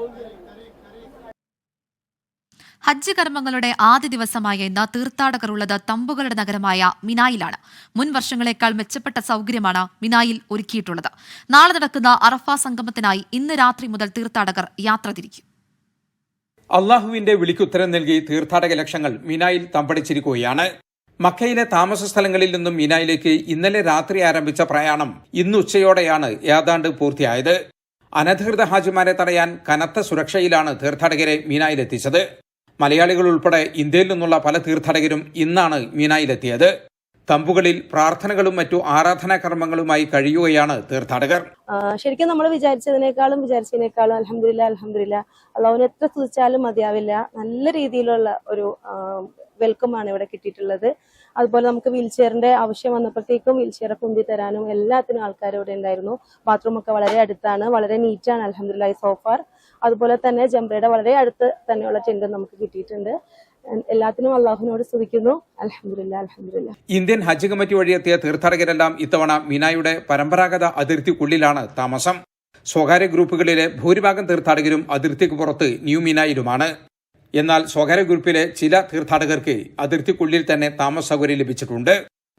ഹജ്ജ് കർമ്മങ്ങളുടെ ആദ്യ ദിവസമായ ഇന്ന് തീർത്ഥാടകർ ഉള്ളത് തമ്പുകളുടെ നഗരമായ മിനായിലാണ്. മുൻ വർഷങ്ങളെക്കാൾ മെച്ചപ്പെട്ട സൗകര്യമാണ് മിനായിൽ ഒരുക്കിയിട്ടുള്ളത്. നാളെ നടക്കുന്ന അറഫ സംഗമത്തിനായി ഇന്ന് രാത്രി മുതൽ തീർത്ഥാടകർ യാത്ര തിരിക്കും. അള്ളാഹുവിന്റെ വിളിക്കുത്തരം നൽകി തീർത്ഥാടക ലക്ഷങ്ങൾ മിനായിൽ തമ്പടിച്ചിരിക്കുകയാണ്. മക്കയിലെ താമസ സ്ഥലങ്ങളിൽ നിന്നും മിനായിലേക്ക് ഇന്നലെ രാത്രി ആരംഭിച്ച പ്രയാണം ഇന്ന് ഉച്ചയോടെയാണ് ഏതാണ്ട് പൂർത്തിയായത്. അനധികൃത ഹാജിമാരെ തടയാൻ കനത്ത സുരക്ഷയിലാണ് തീർത്ഥാടകരെ മിനായിലെത്തിച്ചത്. മലയാളികൾ ഉൾപ്പെടെ ഇന്ത്യയിൽ നിന്നുള്ള പല തീർത്ഥാടകരും ഇന്നാണ് മീനായിലെത്തിയത്. തമ്പുകളിൽ പ്രാർത്ഥനകളും മറ്റു ആരാധനാകർമ്മങ്ങളുമായി കഴിയുകയാണ് തീർത്ഥാടകർ. ശരിക്കും നമ്മൾ വിചാരിച്ചതിനേക്കാളും അൽഹംദുലില്ലാ അള്ളാഹുവിനെ എത്ര സ്തുതിച്ചാലും മതിയാവില്ല. നല്ല രീതിയിലുള്ള ഒരു വെൽക്കമാണ് ഇവിടെ കിട്ടിയിട്ടുള്ളത്. അതുപോലെ നമുക്ക് വീൽ ചെയറിന്റെ ആവശ്യം വന്നപ്പോഴത്തേക്കും വീൽ ചെയർ കുന്തി തരാനും എല്ലാത്തിനും ആൾക്കാർ ഇവിടെ ഉണ്ടായിരുന്നു. ബാത്റൂം ഒക്കെ വളരെ അടുത്താണ്, വളരെ നീറ്റാണ് അൽഹംദുലില്ലാ സോഫാർ. അതുപോലെ തന്നെ ജംറയുടെ വളരെ അടുത്ത് തന്നെയുള്ള ടെന്റ് നമുക്ക് കിട്ടിയിട്ടുണ്ട്. എല്ലാത്തിനും അള്ളാഹുവിനോട് സ്തുതിക്കുന്നു. അൽഹംദുലില്ലാ. ഇന്ത്യൻ ഹജ്ജ് കമ്മിറ്റി വഴിയെത്തിയ തീർത്ഥാടകരെല്ലാം ഇത്തവണ മിനായുടെ പരമ്പരാഗത അതിർത്തിക്കുള്ളിലാണ് താമസം. സ്വകാര്യ ഗ്രൂപ്പുകളിലെ ഭൂരിഭാഗം തീർത്ഥാടകരും അതിർത്തിക്ക് പുറത്ത് ന്യൂ മിനായിലുമാണ്. എന്നാൽ സ്വകാര്യ ഗ്രൂപ്പിലെ ചില തീർത്ഥാടകർക്ക് അതിർത്തിക്കുള്ളിൽ തന്നെ താമസ സൗകര്യം ലഭിച്ചിട്ടുണ്ട്.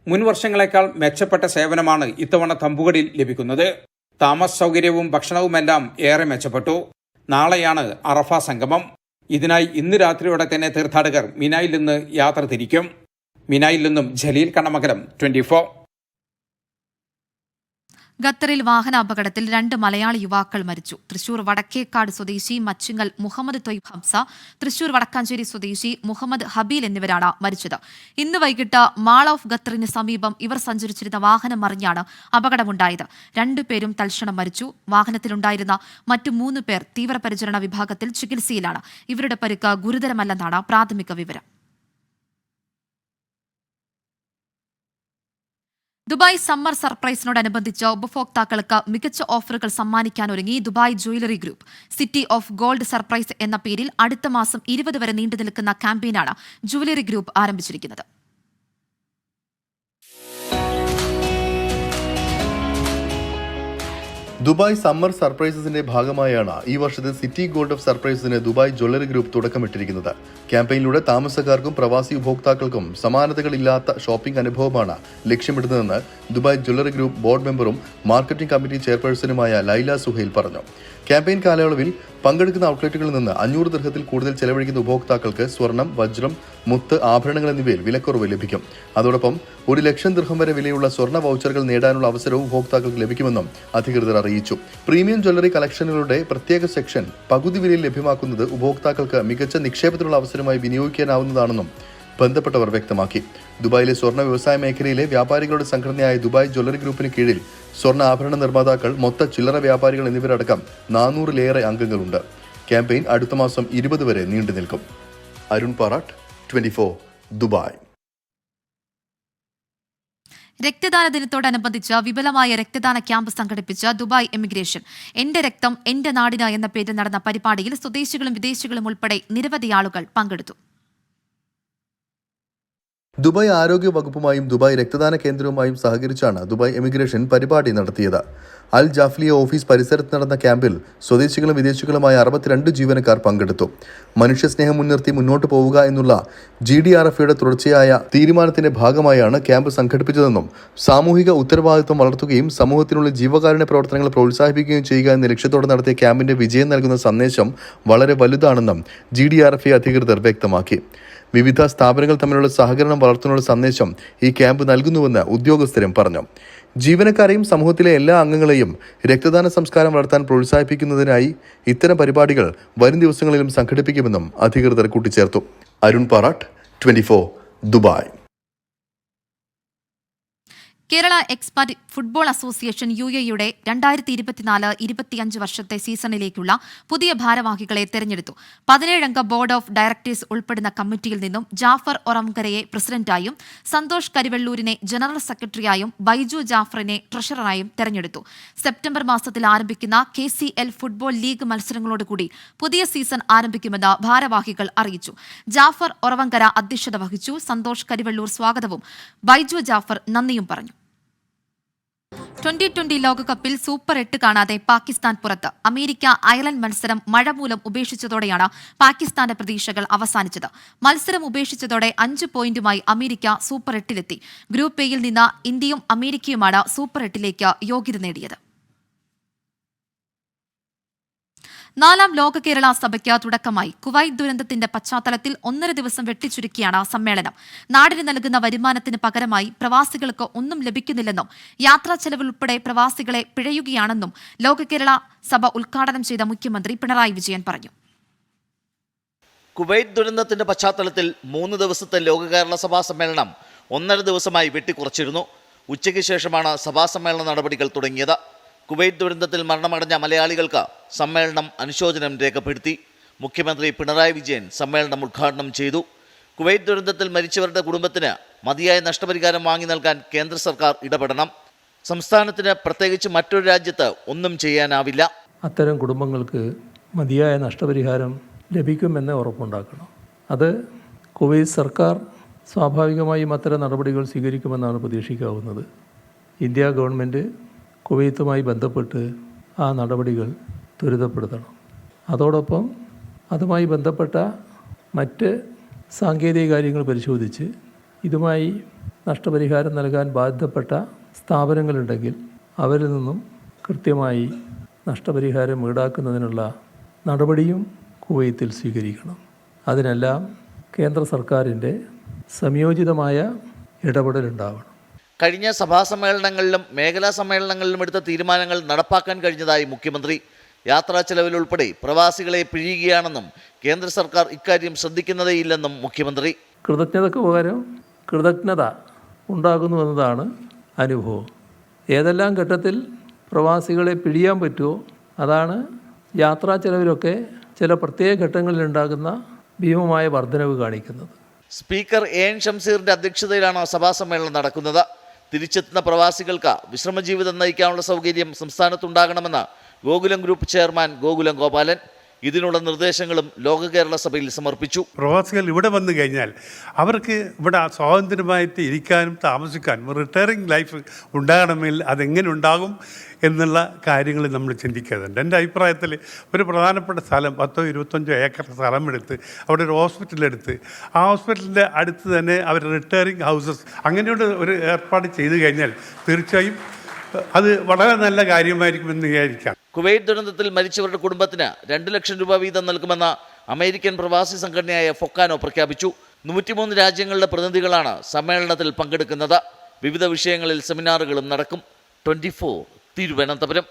മുൻ വർഷങ്ങളെക്കാൾ മെച്ചപ്പെട്ട സേവനമാണ് ഇത്തവണ തമ്പുകളിൽ ലഭിക്കുന്നത്. താമസ സൗകര്യവും ഭക്ഷണവുമെല്ലാം ഏറെ മെച്ചപ്പെട്ടു. നാളെയാണ് അറഫ സംഗമം. ഇതിനായി ഇന്ന് രാത്രിയോടെ തന്നെ തീർത്ഥാടകർ മിനായിൽ നിന്ന് യാത്ര തിരിക്കും. മിനായിൽ നിന്നും ജലീൽ കണ്ണമംഗലം, 24. ഖത്തറിൽ വാഹനാപകടത്തിൽ 2 മലയാളി യുവാക്കൾ മരിച്ചു. തൃശൂർ വടക്കേക്കാട് സ്വദേശി മച്ചിങ്ങൽ മുഹമ്മദ് തൊയ്ബ് ഹംസ, തൃശൂർ വടക്കാഞ്ചേരി സ്വദേശി മുഹമ്മദ് ഹബീൽ എന്നിവരാണ് മരിച്ചത്. ഇന്ന് വൈകിട്ട് മാൾ ഓഫ് ഖത്തറിന് സമീപം ഇവർ സഞ്ചരിച്ചിരുന്ന വാഹനം മറിഞ്ഞാണ് അപകടമുണ്ടായത്. 2 പേരും തൽക്ഷണം മരിച്ചു. വാഹനത്തിലുണ്ടായിരുന്ന മറ്റു 3 പേർ തീവ്രപരിചരണ വിഭാഗത്തിൽ ചികിത്സയിലാണ്. ഇവരുടെ പരിക്ക് ഗുരുതരമല്ലെന്നാണ് പ്രാഥമിക വിവരം. ദുബായ് സമ്മർ സർപ്രൈസിനോടനുബന്ധിച്ച് ഉപഭോക്താക്കൾക്ക് മികച്ച ഓഫറുകൾ സമ്മാനിക്കാനൊരുങ്ങി Dubai jewellery group. City of gold surprise എന്ന പേരിൽ അടുത്ത മാസം 20 വരെ നീണ്ടുനിൽക്കുന്ന ക്യാമ്പയിനാണ് ജ്വല്ലറി ഗ്രൂപ്പ് ആരംഭിച്ചിരിക്കുന്നത്. ദുബായ് സമ്മർ സർപ്രൈസസിന്റെ ഭാഗമായാണ് ഈ വർഷത്തെ സിറ്റി ഗോൾഡ് ഓഫ് സർപ്രൈസസിന് ദുബായ് ജ്വല്ലറി ഗ്രൂപ്പ് തുടക്കമിട്ടിരിക്കുന്നത്. ക്യാമ്പയിനിലൂടെ താമസക്കാർക്കും പ്രവാസി ഉപഭോക്താക്കൾക്കും സമാനതകളില്ലാത്ത ഷോപ്പിംഗ് അനുഭവമാണ് ലക്ഷ്യമിടുന്നതെന്ന് ദുബായ് ജ്വല്ലറി ഗ്രൂപ്പ് ബോർഡ് മെമ്പറും മാർക്കറ്റിംഗ് കമ്മിറ്റി ചെയർപേഴ്സണുമായ ലൈല സുഹൈൽ പറഞ്ഞു. ക്യാമ്പയിൻ കാലയളവിൽ പങ്കെടുക്കുന്ന ഔട്ട്ലെറ്റുകളിൽ നിന്ന് 500 ദിർഹത്തിൽ കൂടുതൽ ചെലവഴിക്കുന്ന ഉപഭോക്താക്കൾക്ക് സ്വർണം, വജ്രം, മുത്ത്, ആഭരണങ്ങൾ എന്നിവയിൽ വിലക്കുറവ് ലഭിക്കും. അതോടൊപ്പം 1,00,000 ദിർഹം വരെ വിലയുള്ള സ്വർണ്ണ വൗച്ചറുകൾ നേടാനുള്ള അവസരവും ഉപഭോക്താക്കൾക്ക് ലഭിക്കുമെന്നും അധികൃതർ അറിയിച്ചു. പ്രീമിയം ജ്വല്ലറി കളക്ഷനുകളുടെ പ്രത്യേക സെക്ഷൻ പകുതി വിലയിൽ ലഭ്യമാക്കുന്നത് ഉപഭോക്താക്കൾക്ക് മികച്ച നിക്ഷേപത്തിനുള്ള അവസരമായി വിനിയോഗിക്കാനാവുന്നതാണെന്നും ബന്ധപ്പെട്ടവർ വ്യക്തമാക്കി. ദുബായിലെ സ്വർണ്ണ വ്യവസായ മേഖലയിലെ വ്യാപാരികളുടെ സംഘടനയായ ദുബായ് ജ്വല്ലറി ഗ്രൂപ്പിന് കീഴിൽ സ്വർണ്ണ ആഭരണ നിർമ്മാതാക്കൾ, മൊത്ത ചില്ലറ വ്യാപാരികൾ എന്നിവരടക്കം 400-ലേറെ അംഗങ്ങളുണ്ട്. ക്യാമ്പയിൻ അടുത്ത മാസം 20 വരെ നീണ്ടു നിൽക്കും. അരുൺ പാറാട്ട്, 24, ദുബായ്. രക്തദാന ദിനത്തോടനുബന്ധിച്ച് വിപുലമായ രക്തദാന ക്യാമ്പ് സംഘടിപ്പിച്ച ദുബായ് എമിഗ്രേഷൻ. എന്റെ രക്തം എന്റെ നാടിന് എന്ന പേരിൽ നടന്ന പരിപാടിയിൽ സ്വദേശികളും വിദേശികളും ഉൾപ്പെടെ നിരവധി ആളുകൾ പങ്കെടുത്തു. ദുബായ് ആരോഗ്യ വകുപ്പുമായും ദുബായ് രക്തദാന കേന്ദ്രവുമായും സഹകരിച്ചാണ് ദുബായ് എമിഗ്രേഷൻ പരിപാടി നടത്തിയത്. അൽ ജാഫ്ലിയ ഓഫീസ് പരിസരത്ത് നടന്ന ക്യാമ്പിൽ സ്വദേശികളും വിദേശികളുമായ 62 ജീവനക്കാർ പങ്കെടുത്തു. മനുഷ്യസ്നേഹം മുൻനിർത്തി മുന്നോട്ട് പോവുക എന്നുള്ള GDRFയുടെ തുടർച്ചയായ തീരുമാനത്തിന്റെ ഭാഗമായാണ് ക്യാമ്പ് സംഘടിപ്പിച്ചതെന്നും സാമൂഹിക ഉത്തരവാദിത്വം വളർത്തുകയും സമൂഹത്തിനുള്ള ജീവകാരുണ്യ പ്രവർത്തനങ്ങൾ പ്രോത്സാഹിപ്പിക്കുകയും ചെയ്യുക എന്ന ലക്ഷ്യത്തോടെ നടത്തിയ ക്യാമ്പിന്റെ വിജയം നൽകുന്ന സന്ദേശം വളരെ വലുതാണെന്നും GDRFA അധികൃതർ വ്യക്തമാക്കി. വിവിധ സ്ഥാപനങ്ങൾ തമ്മിലുള്ള സഹകരണം വളർത്തുന്നതിനുള്ള സന്ദേശം ഈ ക്യാമ്പ് നൽകുന്നുവെന്ന് ഉദ്യോഗസ്ഥരും പറഞ്ഞു. ജീവനക്കാരെയും സമൂഹത്തിലെ എല്ലാ അംഗങ്ങളെയും രക്തദാന സംസ്കാരം വളർത്താൻ പ്രോത്സാഹിപ്പിക്കുന്നതിനായി ഇത്തരം പരിപാടികൾ വരും ദിവസങ്ങളിലും സംഘടിപ്പിക്കുമെന്നും അധികൃതർ കൂട്ടിച്ചേർത്തു. Arun Parat, 24, Dubai. Kerala expert football association UAEയുടെ 2024-25 വർഷത്തെ സീസണിലേക്കുള്ള പുതിയ ഭാരവാഹികളെ തെരഞ്ഞെടുത്തു. 17-അംഗ ബോർഡ് ഓഫ് ഡയറക്ടേഴ്സ് ഉൾപ്പെടുന്ന കമ്മിറ്റിയിൽ നിന്നും ജാഫർ ഒറംകരയെ പ്രസിഡന്റായും സന്തോഷ് കരിവെള്ളൂരിനെ ജനറൽ സെക്രട്ടറിയായും ബൈജു ജാഫറിനെ ട്രഷററായും തെരഞ്ഞെടുത്തു. സെപ്റ്റംബർ മാസത്തിൽ ആരംഭിക്കുന്ന KCL ഫുട്ബോൾ ലീഗ് മത്സരങ്ങളോടുകൂടി പുതിയ സീസൺ ആരംഭിക്കുമെന്ന് ഭാരവാഹികൾ അറിയിച്ചു. ജാഫർ ഒറവങ്കര അധ്യക്ഷത വഹിച്ചു. സന്തോഷ് കരിവെള്ളൂർ സ്വാഗതവും ബൈജു ജാഫർ നന്ദിയും പറഞ്ഞു. 2020 ലോകകപ്പിൽ സൂപ്പർ 8 കാണാതെ പാകിസ്ഥാൻ പുറത്ത്. അമേരിക്ക അയർലൻഡ് മത്സരം മഴ മൂലം ഉപേക്ഷിച്ചതോടെയാണ് പാകിസ്ഥാന്റെ പ്രതീക്ഷകൾ അവസാനിച്ചത്. മത്സരം ഉപേക്ഷിച്ചതോടെ 5 പോയിന്റുമായി അമേരിക്ക സൂപ്പർ 8-ലെത്തി. ഗ്രൂപ്പ് എയിൽ നിന്ന് ഇന്ത്യയും അമേരിക്കയുമാണ് സൂപ്പർ 8-ലേക്ക് യോഗ്യത നേടിയത്. 4ാം ലോക കേരള സഭയ്ക്ക് തുടക്കമായി. കുവൈറ്റ് ദുരന്തത്തിന്റെ പശ്ചാത്തലത്തിൽ 1.5 ദിവസം വെട്ടിച്ചുരുക്കിയാണ് സമ്മേളനം. നാടിന് നൽകുന്ന വരുമാനത്തിന് പകരമായി പ്രവാസികൾക്ക് ഒന്നും ലഭിക്കുന്നില്ലെന്നും യാത്രാ ചെലവ് ഉൾപ്പെടെ പ്രവാസികളെ പിഴയുകയാണെന്നും ലോക കേരള സഭ ഉദ്ഘാടനം ചെയ്ത മുഖ്യമന്ത്രി പിണറായി വിജയൻ പറഞ്ഞു. കുവൈറ്റ് ദുരന്തത്തിന്റെ പശ്ചാത്തലത്തിൽ 3 ദിവസത്തെ ലോക കേരള സഭാ സമ്മേളനം 1.5 ദിവസമായി വെട്ടിക്കുറച്ചിരുന്നു. ഉച്ചയ്ക്ക് ശേഷമാണ് സഭാസമ്മേളന നടപടികൾ തുടങ്ങിയത്. കുവൈറ്റ് ദുരന്തത്തിൽ മരണമടഞ്ഞ മലയാളികൾക്ക് സമ്മേളനം അനുശോചനം രേഖപ്പെടുത്തി. മുഖ്യമന്ത്രി പിണറായി വിജയൻ സമ്മേളനം ഉദ്ഘാടനം ചെയ്തു. കുവൈറ്റ് ദുരന്തത്തിൽ മരിച്ചവരുടെ കുടുംബത്തിന് മതിയായ നഷ്ടപരിഹാരം വാങ്ങി നൽകാൻ കേന്ദ്ര സർക്കാർ ഇടപെടണം. സംസ്ഥാനത്തിന് പ്രത്യേകിച്ച് മറ്റൊരു രാജ്യത്ത് ഒന്നും ചെയ്യാനാവില്ല. അത്തരം കുടുംബങ്ങൾക്ക് മതിയായ നഷ്ടപരിഹാരം ലഭിക്കുമെന്ന് ഉറപ്പുണ്ടാക്കണം. അത് കുവൈറ്റ് സർക്കാർ സ്വാഭാവികമായും അത്തരം നടപടികൾ സ്വീകരിക്കുമെന്നാണ് പ്രതീക്ഷിക്കാവുന്നത്. ഇന്ത്യ ഗവൺമെൻറ് കുവൈത്തുമായി ബന്ധപ്പെട്ട് ആ നടപടികൾ ത്വരിതപ്പെടുത്തണം. അതോടൊപ്പം അതുമായി ബന്ധപ്പെട്ട മറ്റ് സാങ്കേതിക കാര്യങ്ങൾ പരിശോധിച്ച് ഇതുമായി നഷ്ടപരിഹാരം നൽകാൻ ബാധ്യപ്പെട്ട സ്ഥാപനങ്ങളുണ്ടെങ്കിൽ അവരിൽ നിന്നും കൃത്യമായി നഷ്ടപരിഹാരം ഈടാക്കുന്നതിനുള്ള നടപടിയും കുവൈത്തിൽ സ്വീകരിക്കണം. അതിനെല്ലാം കേന്ദ്ര സർക്കാരിൻ്റെ സംയോജിതമായ ഇടപെടലുണ്ടാവണം. കഴിഞ്ഞ സഭാ സമ്മേളനങ്ങളിലും മേഖലാ സമ്മേളനങ്ങളിലും എടുത്ത തീരുമാനങ്ങൾ നടപ്പാക്കാൻ കഴിഞ്ഞതായി മുഖ്യമന്ത്രി. യാത്രാ ചെലവിലുൾപ്പെടെ പ്രവാസികളെ പിഴിയുകയാണെന്നും കേന്ദ്ര സർക്കാർ ഇക്കാര്യം ശ്രദ്ധിക്കുന്നതേയില്ലെന്നും മുഖ്യമന്ത്രി. കൃതജ്ഞതയ്ക്ക് പകരം കൃതജ്ഞത ഉണ്ടാകുന്നുവെന്നതാണ് അനുഭവം. ഏതെല്ലാം ഘട്ടത്തിൽ പ്രവാസികളെ പിഴിയാൻ പറ്റുമോ അതാണ് യാത്രാ ചെലവിലൊക്കെ ചില പ്രത്യേക ഘട്ടങ്ങളിലുണ്ടാകുന്ന ഭീമമായ വർധനവ് കാണിക്കുന്നത്. സ്പീക്കർ എൻ ഷംസീറിന്റെ അധ്യക്ഷതയിലാണ് സഭാ സമ്മേളനം നടക്കുന്നത്. തിരിച്ചെത്തുന്ന പ്രവാസികൾക്ക് വിശ്രമജീവിതം നയിക്കാനുള്ള സൗകര്യം സംസ്ഥാനത്തുണ്ടാകണമെന്ന് ഗോകുലം ഗ്രൂപ്പ് ചെയർമാൻ ഗോകുലം ഗോപാലൻ ഇതിനുള്ള നിർദ്ദേശങ്ങളും ലോക കേരള സഭയിൽ സമർപ്പിച്ചു. പ്രവാസികൾ ഇവിടെ വന്നു കഴിഞ്ഞാൽ അവർക്ക് ഇവിടെ സ്വാതന്ത്ര്യമായിട്ട് ഇരിക്കാനും താമസിക്കാനും റിട്ടയറിംഗ് ലൈഫ് ഉണ്ടാകണമെങ്കിൽ അതെങ്ങനെ ഉണ്ടാകും എന്നുള്ള കാര്യങ്ങൾ നമ്മൾ ചിന്തിക്കേണ്ടതുണ്ട്. എൻ്റെ അഭിപ്രായത്തിൽ ഒരു പ്രധാനപ്പെട്ട സ്ഥലം 10-25 ഏക്കർ സ്ഥലമെടുത്ത് അവിടെ ഒരു ഹോസ്പിറ്റലെടുത്ത് ആ ഹോസ്പിറ്റലിൻ്റെ അടുത്ത് തന്നെ അവർ റിട്ടയറിംഗ് ഹൗസസ് അങ്ങനെയുള്ള ഒരു ഏർപ്പാട് ചെയ്തു കഴിഞ്ഞാൽ തീർച്ചയായും അത് വളരെ നല്ല കാര്യമായിരിക്കുമെന്ന് വിചാരിക്കാം. കുവൈറ്റ് ദുരന്തത്തിൽ മരിച്ചവരുടെ കുടുംബത്തിന് 2 ലക്ഷം രൂപ വീതം നൽകുമെന്ന് അമേരിക്കൻ പ്രവാസി സംഘടനയായ ഫൊക്കാനോ പ്രഖ്യാപിച്ചു. 103 രാജ്യങ്ങളുടെ പ്രതിനിധികളാണ് സമ്മേളനത്തിൽ പങ്കെടുക്കുന്നത്. വിവിധ വിഷയങ്ങളിൽ സെമിനാറുകളും നടക്കും. 24 തിരുവനന്തപുരം.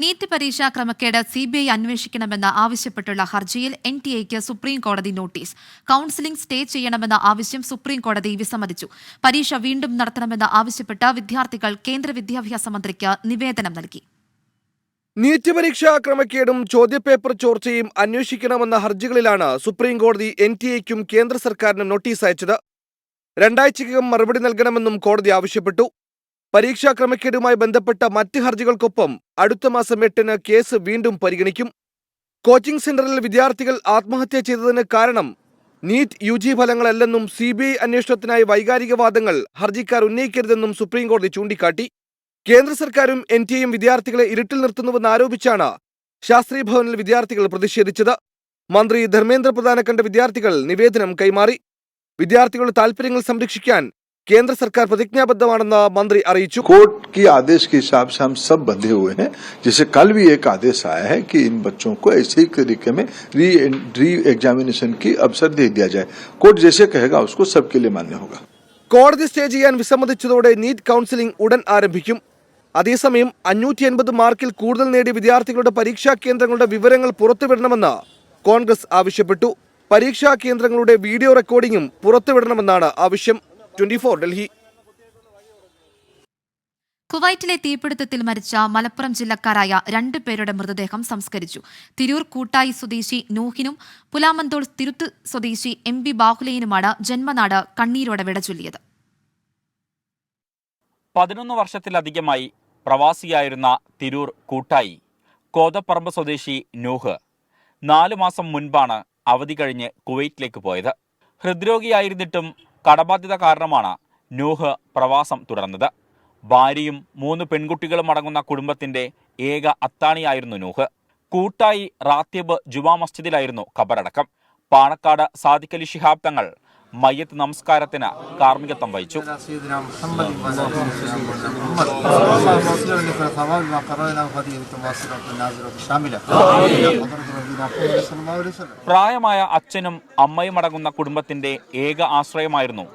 നീറ്റ് പരീക്ഷാ ക്രമക്കേട് CBI അന്വേഷിക്കണമെന്ന് ആവശ്യപ്പെട്ടുള്ള ഹർജിയിൽ NTA-ക്ക് സുപ്രീം കോടതി നോട്ടീസ്. കൌൺസിലിംഗ് സ്റ്റേ ചെയ്യണമെന്ന ആവശ്യം സുപ്രീം കോടതി വിസമ്മതിച്ചു. പരീക്ഷ വീണ്ടും നടത്തണമെന്ന് ആവശ്യപ്പെട്ട് വിദ്യാർത്ഥികൾ കേന്ദ്ര വിദ്യാഭ്യാസ മന്ത്രിക്ക് നിവേദനം നൽകി. നീറ്റ് പരീക്ഷാ ക്രമക്കേടും ചോദ്യപേപ്പർ ചോർച്ചയും അന്വേഷിക്കണമെന്ന ഹർജികളിലാണ് സുപ്രീം കോടതി NTA-ക്കും കേന്ദ്ര സർക്കാരിനും നോട്ടീസ് അയച്ചത്. 2 ആഴ്ചയ്ക്കകം മറുപടി നൽകണമെന്നും കോടതി ആവശ്യപ്പെട്ടു. പരീക്ഷാ ക്രമക്കേടുമായി ബന്ധപ്പെട്ട മറ്റ് ഹർജികൾക്കൊപ്പം അടുത്ത മാസം 8-ന് കേസ് വീണ്ടും പരിഗണിക്കും. കോച്ചിംഗ് സെന്ററിൽ വിദ്യാർത്ഥികൾ ആത്മഹത്യ ചെയ്തതിന് കാരണം നീറ്റ് UG ഫലങ്ങളല്ലെന്നും CBI അന്വേഷണത്തിനായി വൈകാരിക വാദങ്ങൾ ഹർജിക്കാർ ഉന്നയിക്കരുതെന്നും സുപ്രീം കോടതി ചൂണ്ടിക്കാട്ടി. കേന്ദ്ര സർക്കാരും NTA-യും വിദ്യാർത്ഥികളെ ഇരുട്ടിൽ നിർത്തുന്നുവെന്ന് ആരോപിച്ചാണ് ശാസ്ത്രി ഭവനിൽ വിദ്യാർത്ഥികൾ പ്രതിഷേധിച്ചത്. മന്ത്രി ധർമ്മേന്ദ്ര പ്രധാനെ കണ്ട വിദ്യാർത്ഥികൾ നിവേദനം കൈമാറി. വിദ്യാർത്ഥികളുടെ താൽപര്യങ്ങൾ സംരക്ഷിക്കാൻ केंद्र सरकार प्रतिज्ञाबद्धमाണെന്ന് मंत्री അറിയിച്ചു. कोर्ट की आदेश के हिसाब से हम सब बंधे हुए हैं. जैसे कल भी एक आदेश आया है कि इन बच्चों को ऐसे ही तरीके में री एग्जामिनेशन की अवसर दे दिया जाए. कोर्ट जैसे कहेगा उसको सबके लिए मान्य होगा. കോടതി സ്റ്റേ ചെയ്യാൻ വിസമ്മതിച്ചതോടെ നീറ്റ് കൌൺസിലിംഗ് ഉടൻ ആരംഭിക്കും. അതേസമയം 580 മാർക്കിൽ കൂടുതൽ നേടിയ വിദ്യാർത്ഥികളുടെ പരീക്ഷാ കേന്ദ്രങ്ങളുടെ വിവരങ്ങൾ പുറത്തുവിടണമെന്ന് കോൺഗ്രസ് ആവശ്യപ്പെട്ടു. പരീക്ഷാ കേന്ദ്രങ്ങളുടെ വീഡിയോ റെക്കോർഡിംഗും പുറത്തുവിടണമെന്നാണ് ആവശ്യം. 24 ഡൽഹി. കുവൈറ്റിലെ തീപിടുത്തത്തിൽ മരിച്ച മലപ്പുറം ജില്ലക്കാരായ 2 പേരുടെ മൃതദേഹം സംസ്കരിച്ചു. തിരൂർ കൂട്ടായി സ്വദേശി നൂഹിനും പുലാമന്തോൾ തിരുത്ത് സ്വദേശി MB ബാഹുലയിനുമാണ് ജന്മനാട് കണ്ണീരോടെ വിടചൊല്ലിയത്. 11 വർഷത്തിലധികമായി പ്രവാസിയായിരുന്ന തിരൂർ കൂട്ടായി കോതപ്പറമ്പ് സ്വദേശി നൂഹ് 4 മാസം മുൻപാണ് അവധി കഴിഞ്ഞ് കുവൈറ്റിലേക്ക് പോയത്. ഹൃദ്രോഗിയായിരുന്നിട്ടും കടബാധ്യത കാരണമാണ് നൂഹ് പ്രവാസം തുടർന്നത്. ഭാര്യയും 3 പെൺകുട്ടികളും അടങ്ങുന്ന കുടുംബത്തിന്റെ ഏക അത്താണിയായിരുന്നു നൂഹ്. കൂട്ടായി റാത്തീബ് ജുമാ മസ്ജിദിലായിരുന്നു ഖബറടക്കം. പാണക്കാട് സാദിഖ് അലി ശിഹാബ് തങ്ങൾ മയ്യത്ത് നമസ്കാരത്തിന് കാർമ്മികത്വം വഹിച്ചു. പ്രായമായ അച്ഛനും അമ്മയും അടങ്ങുന്ന കുടുംബത്തിന്റെ ഏക ആശ്രയമായിരുന്നു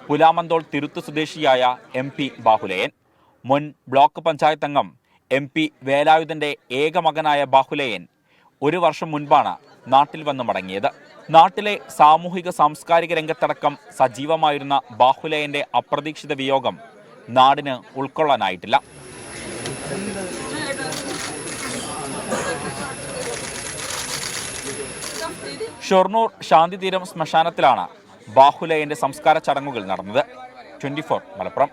പുലാമന്തോൾ തിരുത്ത് സ്വദേശിയായ MP ബാഹുലയൻ. മുൻ ബ്ലോക്ക് പഞ്ചായത്ത് അംഗം MP വേലായുധന്റെ ഏക മകനായ ബാഹുലയൻ 1 വർഷം മുൻപാണ് നാട്ടിൽ വന്ന് മടങ്ങിയത്. നാട്ടിലെ സാമൂഹിക സാംസ്കാരിക രംഗത്തടക്കം സജീവമായിരുന്ന ബാഹുലയന്റെ അപ്രതീക്ഷിത വിയോഗം നാടിന് ഉൾക്കൊള്ളാനായിട്ടില്ല. ഷൊർണൂർ ശാന്തിതീരം ശ്മശാനത്തിലാണ് ബാഹുലയന്റെ സംസ്കാര ചടങ്ങുകൾ നടന്നത്. 24 മലപ്പുറം.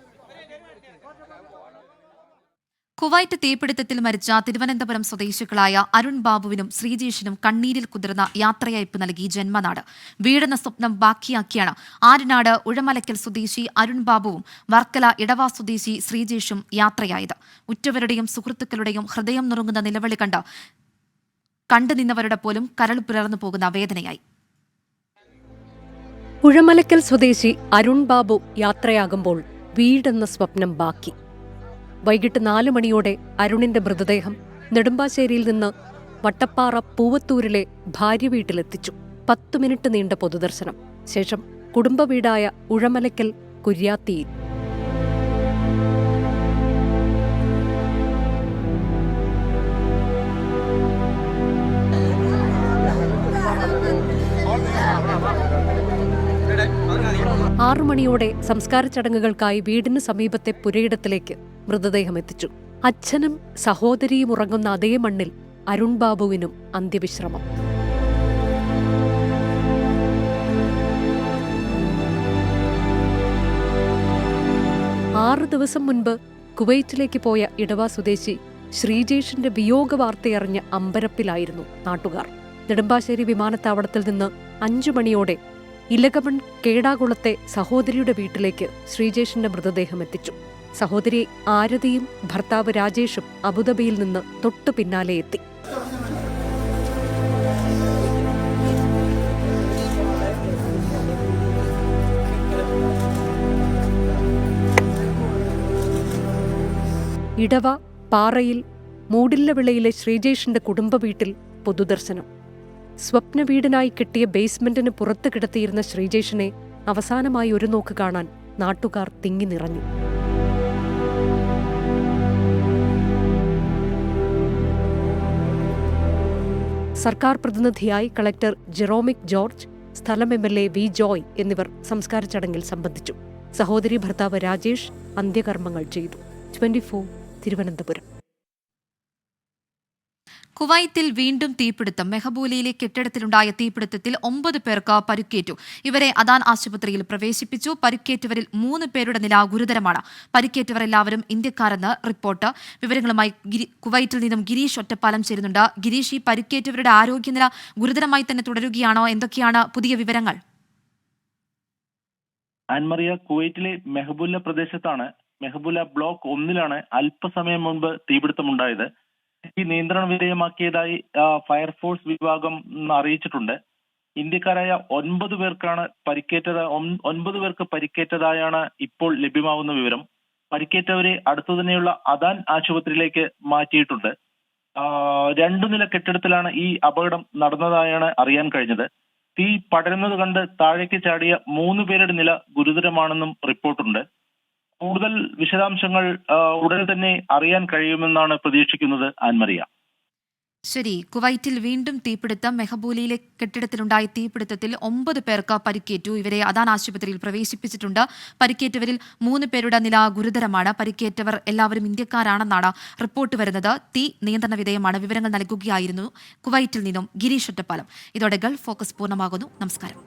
കുവൈറ്റ് തീപിടുത്തത്തിൽ മരിച്ച തിരുവനന്തപുരം സ്വദേശികളായ അരുൺ ബാബുവിനും ശ്രീജേഷിനും കണ്ണീരിൽ കുതിർന്ന യാത്രയയപ്പ് നൽകി ജന്മനാട്. വീടെന്ന സ്വപ്നം ബാക്കിയാക്കിയാണ് ആര്യനാട് ഉഴമലക്കൽ സ്വദേശി അരുൺ ബാബുവും വർക്കല ഇടവ സ്വദേശി ശ്രീജേഷും യാത്രയായത്. ഉറ്റവരുടെയും സുഹൃത്തുക്കളുടെയും ഹൃദയം നുറുങ്ങുന്ന നിലവിളി കണ്ടുനിന്നവരുടെ പോലും കരൾ പിളർന്നു പോകുന്ന വേദനയായി. ഉഴമലക്കൽ സ്വദേശി അരുൺ ബാബു യാത്രയാകുമ്പോൾ വീടെന്ന സ്വപ്നം ബാക്കി. വൈകിട്ട് 4 മണിയോടെ അരുണിന്റെ മൃതദേഹം നെടുമ്പാശ്ശേരിയിൽ നിന്ന് വട്ടപ്പാറ പൂവത്തൂരിലെ ഭാര്യ വീട്ടിലെത്തിച്ചു. 10 മിനിറ്റ് നീണ്ട പൊതുദർശനം ശേഷം കുടുംബ വീടായ ഉഴമലക്കൽ കുര്യാത്തിയിൽ. ആറു മണിയോടെ സംസ്കാര ചടങ്ങുകൾക്കായി വീടിന് സമീപത്തെ പുരയിടത്തിലേക്ക് മൃതദേഹം എത്തിച്ചു. അച്ഛനും സഹോദരിയും ഉറങ്ങുന്ന അതേ മണ്ണിൽ അരുൺ ബാബുവിനും അന്ത്യവിശ്രമം. ആറ് ദിവസം മുൻപ് കുവൈറ്റിലേക്ക് പോയ ഇടവ സ്വദേശി ശ്രീജേഷിന്റെ വിയോഗ വാർത്തയറിഞ്ഞ അമ്പരപ്പിലായിരുന്നു നാട്ടുകാർ. നെടുമ്പാശ്ശേരി വിമാനത്താവളത്തിൽ നിന്ന് 5 മണിയോടെ ഇലകമൺ കേടാകുളത്തെ സഹോദരിയുടെ വീട്ടിലേക്ക് ശ്രീജേഷിന്റെ മൃതദേഹം എത്തിച്ചു. സഹോദരി ആരതിയും ഭർത്താവ് രാജേഷും അബുദാബിയിൽ നിന്ന് തൊട്ടു പിന്നാലെ എത്തി. ഇടവ പാറയിൽ മൂടില്ലവിളയിലെ ശ്രീജേഷിന്റെ കുടുംബ വീട്ടിൽ പൊതുദർശനം. സ്വപ്ന വീടിനായി കിട്ടിയ ബേസ്മെന്റിന് പുറത്ത് കിടത്തിയിരുന്ന ശ്രീജേഷിനെ അവസാനമായി ഒരു നോക്ക് കാണാൻ നാട്ടുകാർ തിങ്ങി നിറഞ്ഞു. സർക്കാർ പ്രതിനിധിയായി കളക്ടർ ജെറോമിക് ജോർജ്, സ്ഥലം MLA വി ജോയ് എന്നിവർ സംസ്കാര ചടങ്ങിൽ സംബന്ധിച്ചു. സഹോദരി ഭർത്താവ് രാജേഷ് അന്ത്യകർമ്മങ്ങൾ ചെയ്തു. 24 തിരുവനന്തപുരം. കുവൈത്തിൽ വീണ്ടും തീപിടുത്തം. മെഹബൂലിയിലെ കെട്ടിടത്തിലുണ്ടായ തീപിടുത്തത്തിൽ 9 പേർക്ക് പരുക്കേറ്റു. ഇവരെ അദാൻ ആശുപത്രിയിൽ പ്രവേശിപ്പിച്ചു. പരുക്കേറ്റവരിൽ 3 പേരുടെ നില ഗുരുതരമാണ്. പരുക്കേറ്റവർ എല്ലാവരും ഇന്ത്യക്കാരെന്ന് റിപ്പോർട്ട്. വിവരങ്ങളുമായി കുവൈറ്റിൽ നിന്നും ഗിരീഷ് ഒറ്റപ്പാലം ചേരുന്നുണ്ട്. ഗിരീഷ്, ഈ പരുക്കേറ്റവരുടെ ആരോഗ്യനില ഗുരുതരമായി തന്നെ തുടരുകയാണോ? എന്തൊക്കെയാണ് പുതിയ വിവരങ്ങൾ? ആൻമറിയ, കുവൈറ്റിലെ മെഹബൂല പ്രദേശത്താണ്. മെഹബൂല ബ്ലോക്ക് 1-ലാണ് അല്പസമയം മുൻപ് തീപിടുത്തമുണ്ടായത്. ഈ നിയന്ത്രണ വിധേയമാക്കിയതായി ഫയർഫോഴ്സ് വിഭാഗം അറിയിച്ചിട്ടുണ്ട്. ഇന്ത്യക്കാരായ 9 പേർക്കാണ് പരിക്കേറ്റത്. 9 പേർക്ക് പരിക്കേറ്റതായാണ് ഇപ്പോൾ ലഭ്യമാകുന്ന വിവരം. പരിക്കേറ്റവരെ അടുത്തു തന്നെയുള്ള അദാൻ ആശുപത്രിയിലേക്ക് മാറ്റിയിട്ടുണ്ട്. 2 നില കെട്ടിടത്തിലാണ് ഈ അപകടം നടന്നതായാണ് അറിയാൻ കഴിഞ്ഞത്. തീ പടരുന്നത് കണ്ട് താഴേക്ക് ചാടിയ 3 പേരുടെ നില ഗുരുതരമാണെന്നും റിപ്പോർട്ടുണ്ട്. കൂടുതൽ വിശദാംശങ്ങൾ ഉടൻ തന്നെ അറിയാൻ കഴിയുമെന്നാണ് പ്രതീക്ഷിക്കുന്നത്. ആൻമറിയ, ശരി. കുവൈറ്റിൽ വീണ്ടും തീപിടുത്തം. മെഹബൂലിയിലെ കെട്ടിടത്തിലുണ്ടായ തീപിടുത്തത്തിൽ 9 പേർക്ക് പരിക്കേറ്റു. ഇവരെ അദാൻ ആശുപത്രിയിൽ പ്രവേശിപ്പിച്ചിട്ടുണ്ട്. പരിക്കേറ്റവരിൽ 3 പേരുടെ നില ഗുരുതരമാണ്. പരിക്കേറ്റവർ എല്ലാവരും ഇന്ത്യക്കാരാണെന്നാണ് റിപ്പോർട്ട് വരുന്നത്. തീ നിയന്ത്രണ വിധേയമാണ്. വിവരങ്ങൾ നൽകുകയായിരുന്നു കുവൈറ്റിൽ നിന്നും ഗിരീഷ് ഒറ്റപ്പാലം. ഇതോടെ ഗൾഫ് ഫോക്കസ് പൂർണ്ണമാകുന്നു. നമസ്കാരം.